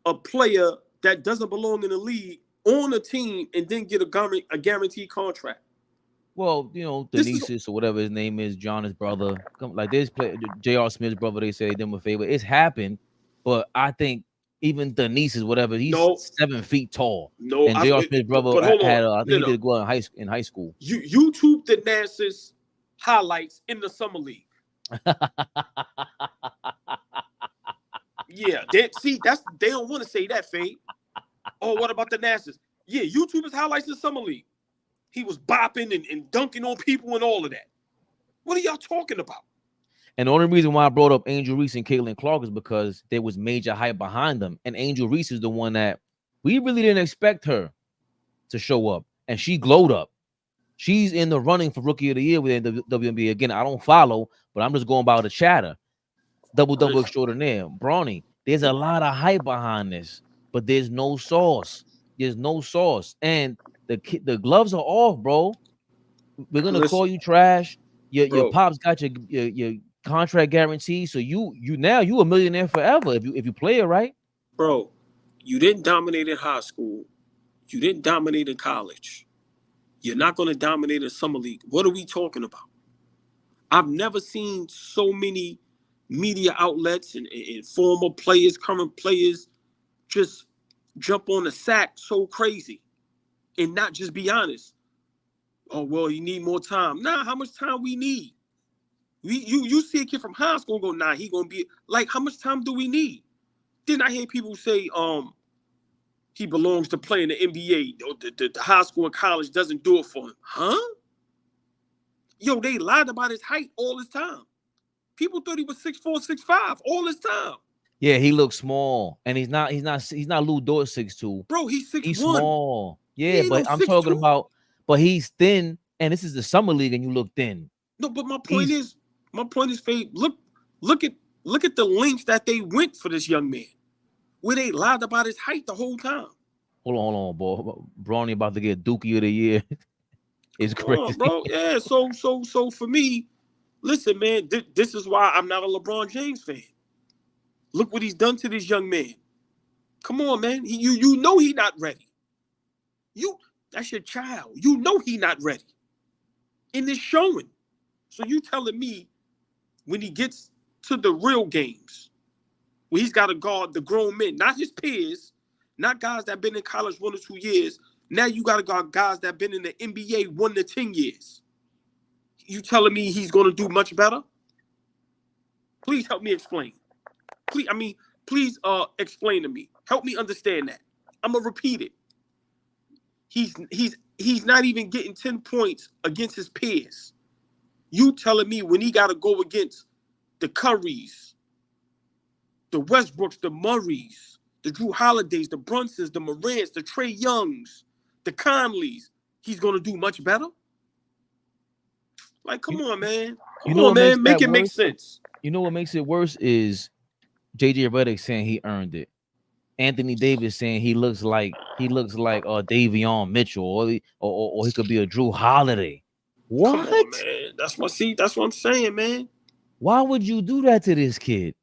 a player that doesn't belong in the league on a team and then get a guaranteed contract. Well, you know, Denise's or whatever his name is, John's brother, like this play, J.R. Smith's brother, they say they did him a favor. It's happened, but I think even Denise's whatever, he's 7 feet tall. No, and J.R. Smith's brother had, I think he did go in high school. YouTube Denise's highlights in the summer league. Yeah, they don't want to say that, Fade. Oh, what about the Nassers? Yeah, YouTube's highlights in the summer league. He was bopping and dunking on people and all of that. What are y'all talking about? And the only reason why I brought up Angel Reese and Caitlin Clark is because there was major hype behind them. And Angel Reese is the one that we really didn't expect her to show up. And she glowed up. She's in the running for Rookie of the Year within the WNBA. Again, I don't follow, but I'm just going by the chatter. Double extraordinaire. Bronny, there's a lot of hype behind this, but there's no sauce. There's no sauce. And the gloves are off, bro. We're gonna call you trash. Your pops got your contract guarantee, so you a millionaire forever if you play it right. Bro, you didn't dominate in high school. You didn't dominate in college. You're not gonna dominate in summer league. What are we talking about? I've never seen so many media outlets and former players, current players, just jump on the sack so crazy and not just be honest. Oh, well, you need more time. Nah, how much time we need? You see a kid from high school and go, nah, he gonna be like, how much time do we need? Then I hear people say, he belongs to play in the NBA. The high school and college doesn't do it for him. Huh? Yo, they lied about his height all this time. People thought he was 6'4", 6'5" all this time. Yeah, he looks small, and he's not Lou Dort 6'2". Bro, he's 6'1". He's small. Yeah, ain't but no I'm 6'2". talking about, but he's thin, and this is the summer league, and you look thin. No, but my point is, Fabe, look at the lengths that they went for this young man, where they lied about his height the whole time. Hold on, boy. Bronny about to get Dookie of the year. It's crazy, on, bro. Yeah. So for me, listen, man. This is why I'm not a LeBron James fan. Look what he's done to this young man. Come on, man. You know he not ready. That's your child. You know he not ready. And it's showing. So you telling me when he gets to the real games, where he's got to guard the grown men, not his peers, not guys that been in college 1 or 2 years. Now you got to guard guys that been in the NBA 1 to 10 years. You telling me he's going to do much better? Please help me explain. Please explain to me. Help me understand that. I'm going to repeat it. He's not even getting 10 points against his peers. You telling me when he got to go against the Currys, the Westbrooks, the Murrays, the Drew Holidays, the Brunsons, the Morants, the Trey Youngs, the Conleys, he's going to do much better? Like, come on, man. Come on, man. Make it make sense. You know what makes it worse is JJ Redick saying he earned it. Anthony Davis saying he looks like Davion Mitchell, or he could be a Drew Holiday. What? Come on, man. That's what I'm saying, man. Why would you do that to this kid?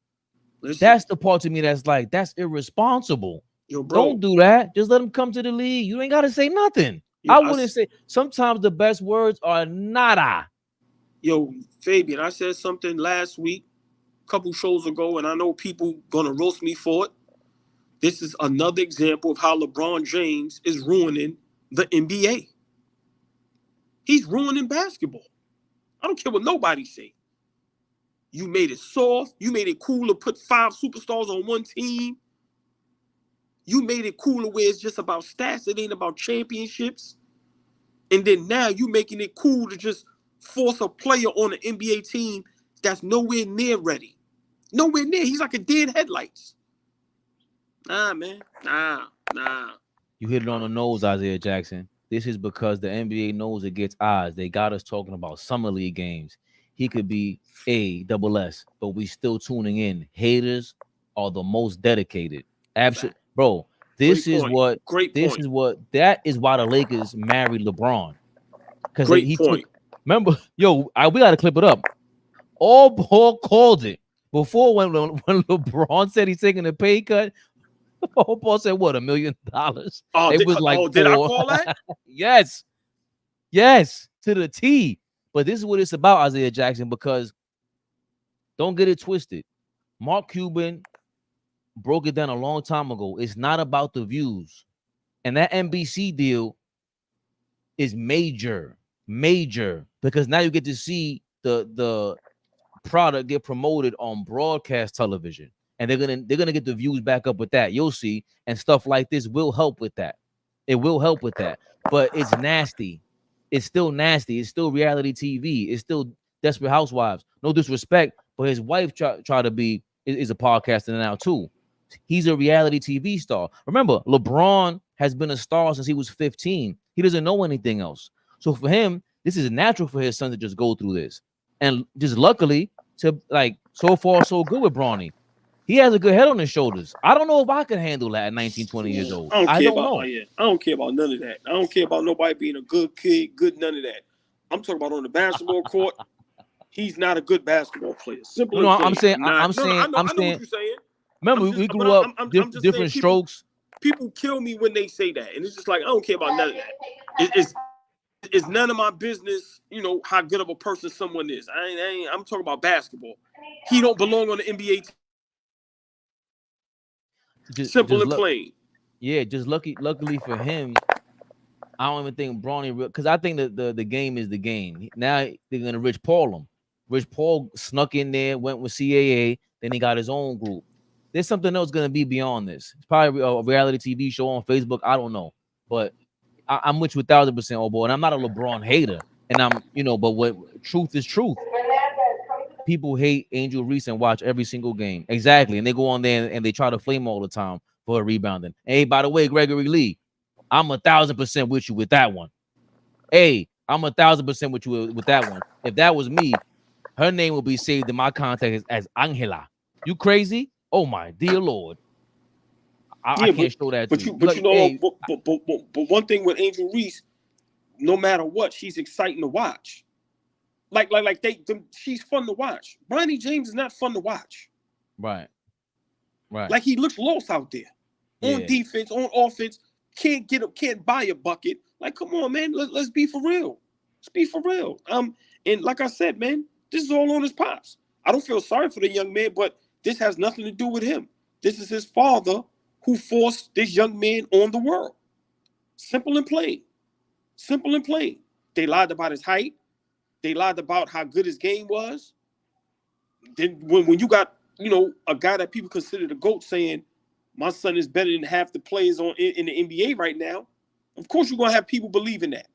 Listen, that's the part to me that's like, that's irresponsible. Yo, bro. Don't do that. Just let him come to the league. You ain't got to say nothing. Yo, I wouldn't say. Sometimes the best words are nada. Yo, Fabian, I said something last week, a couple shows ago, and I know people gonna roast me for it. This is another example of how LeBron James is ruining the NBA. He's ruining basketball. I don't care what nobody say. You made it soft. You made it cool to put 5 superstars on one team. You made it cooler where it's just about stats. It ain't about championships. And then now you making it cool to just force a player on an NBA team that's nowhere near ready. Nowhere near. He's like a dead headlights. Nah, man. Nah. You hit it on the nose, Isaiah Jackson. This is because the NBA knows it gets eyes. They got us talking about summer league games. He could be ASS, but we still tuning in. Haters are the most dedicated. Absolutely, bro. That is why the Lakers married LeBron. Because he took. Remember, we got to clip it up. AllBall called it before when LeBron said he's taking a pay cut. AllBall said, "What, $1 million?" It was like, did I call that? Yes, to the T. But this is what it's about, Isaiah Jackson, because don't get it twisted. Mark Cuban broke it down a long time ago. It's not about the views. And that NBC deal is major, because now you get to see the product get promoted on broadcast television. And they're gonna get the views back up with that. You'll see, and stuff like this will help with that. It will help with that, but it's nasty. It's still nasty. It's still reality TV. It's still Desperate Housewives. No disrespect, but his wife try to be is a podcaster now too. He's a reality TV star. Remember, LeBron has been a star since he was 15. He doesn't know anything else. So for him, this is natural for his son to just go through this. And just luckily, to like so far so good with Bronny. He has a good head on his shoulders. I don't know if I can handle that at 19, 20 years old. I don't know. I don't care about none of that. I don't care about nobody being a good kid, none of that. I'm talking about on the basketball court. He's not a good basketball player. Simple. No, I'm saying. I know what you're saying. Remember, we grew up different strokes. People kill me when they say that, and it's just like I don't care about none of that. It's none of my business, how good of a person someone is. I'm talking about basketball. He don't belong on the NBA team. Simple and plain. Yeah, just luckily for him, I don't even think Bronny, because I think that the game is the game. Now they're gonna Rich Paul him. Rich Paul snuck in there, went with CAA, then he got his own group. There's something else gonna be beyond this. It's probably a reality TV show on Facebook. I don't know, but I'm with you 1,000%, old boy. And I'm not a LeBron hater, and I'm, but what truth is truth. People hate Angel Reese and watch every single game. Exactly. And they go on there and they try to flame all the time for her rebounding. Hey, by the way, Gregory Lee, I'm 1,000% with you with that one. Hey, I'm 1,000% with you with that one. If that was me, her name will be saved in my contact as Angela. You crazy? Oh my dear Lord. I can't show that to you. But one thing with Angel Reese, no matter what, she's exciting to watch. Like she's fun to watch. Bronny James is not fun to watch. Right. Like he looks lost out there. On defense, on offense, can't buy a bucket. Like, come on, man. Let's be for real. Let's be for real. And like I said, man, this is all on his pops. I don't feel sorry for the young man, but this has nothing to do with him. This is his father who forced this young man on the world. Simple and plain. Simple and plain. They lied about his height. They lied about how good his game was. Then when you got, a guy that people consider the GOAT saying, my son is better than half the players in the NBA right now, of course you're going to have people believing that.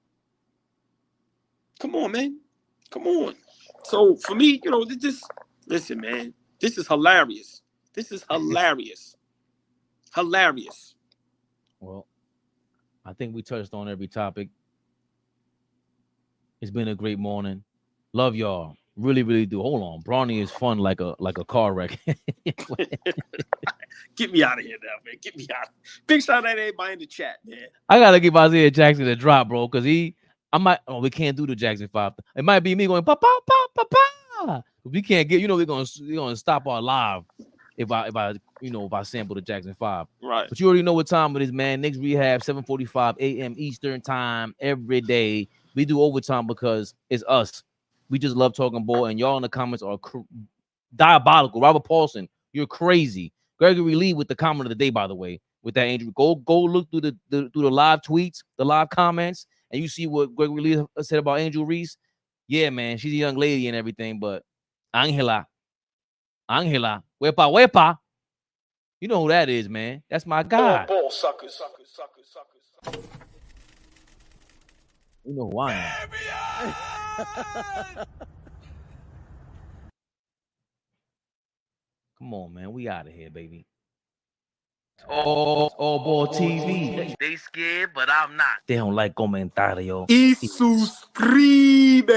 Come on, man. Come on. So for me, listen, man, this is hilarious. This is hilarious. Hilarious. Well, I think we touched on every topic. It's been a great morning. Love y'all. Really, really do. Hold on. Bronny is fun like a car wreck. Get me out of here now, man. Get me out. Big shout out to everybody in the chat, man. I gotta give Isaiah Jackson a drop, bro, because we can't do the Jackson 5. It might be me going pa pa pa pa pa. We can't get, we're gonna stop our live if I sample the Jackson 5. Right. But you already know what time it is, man. KNICKS Rehab, 7:45 a.m. Eastern time every day. We do overtime because it's us. We just love talking ball, and y'all in the comments are diabolical. Robert Paulson, you're crazy. Gregory Lee with the comment of the day, by the way, with that injury. Go look through the live tweets, the live comments, and you see what Gregory Lee said about Angel Reese. Yeah, man, she's a young lady and everything, but Angela, wepa. You know who that is, man. That's my guy. Ball suckers. You know who I am. Come on, man. We out of here, baby. AllBall TV. They scared, but I'm not. They don't like comentario. Y suscribe.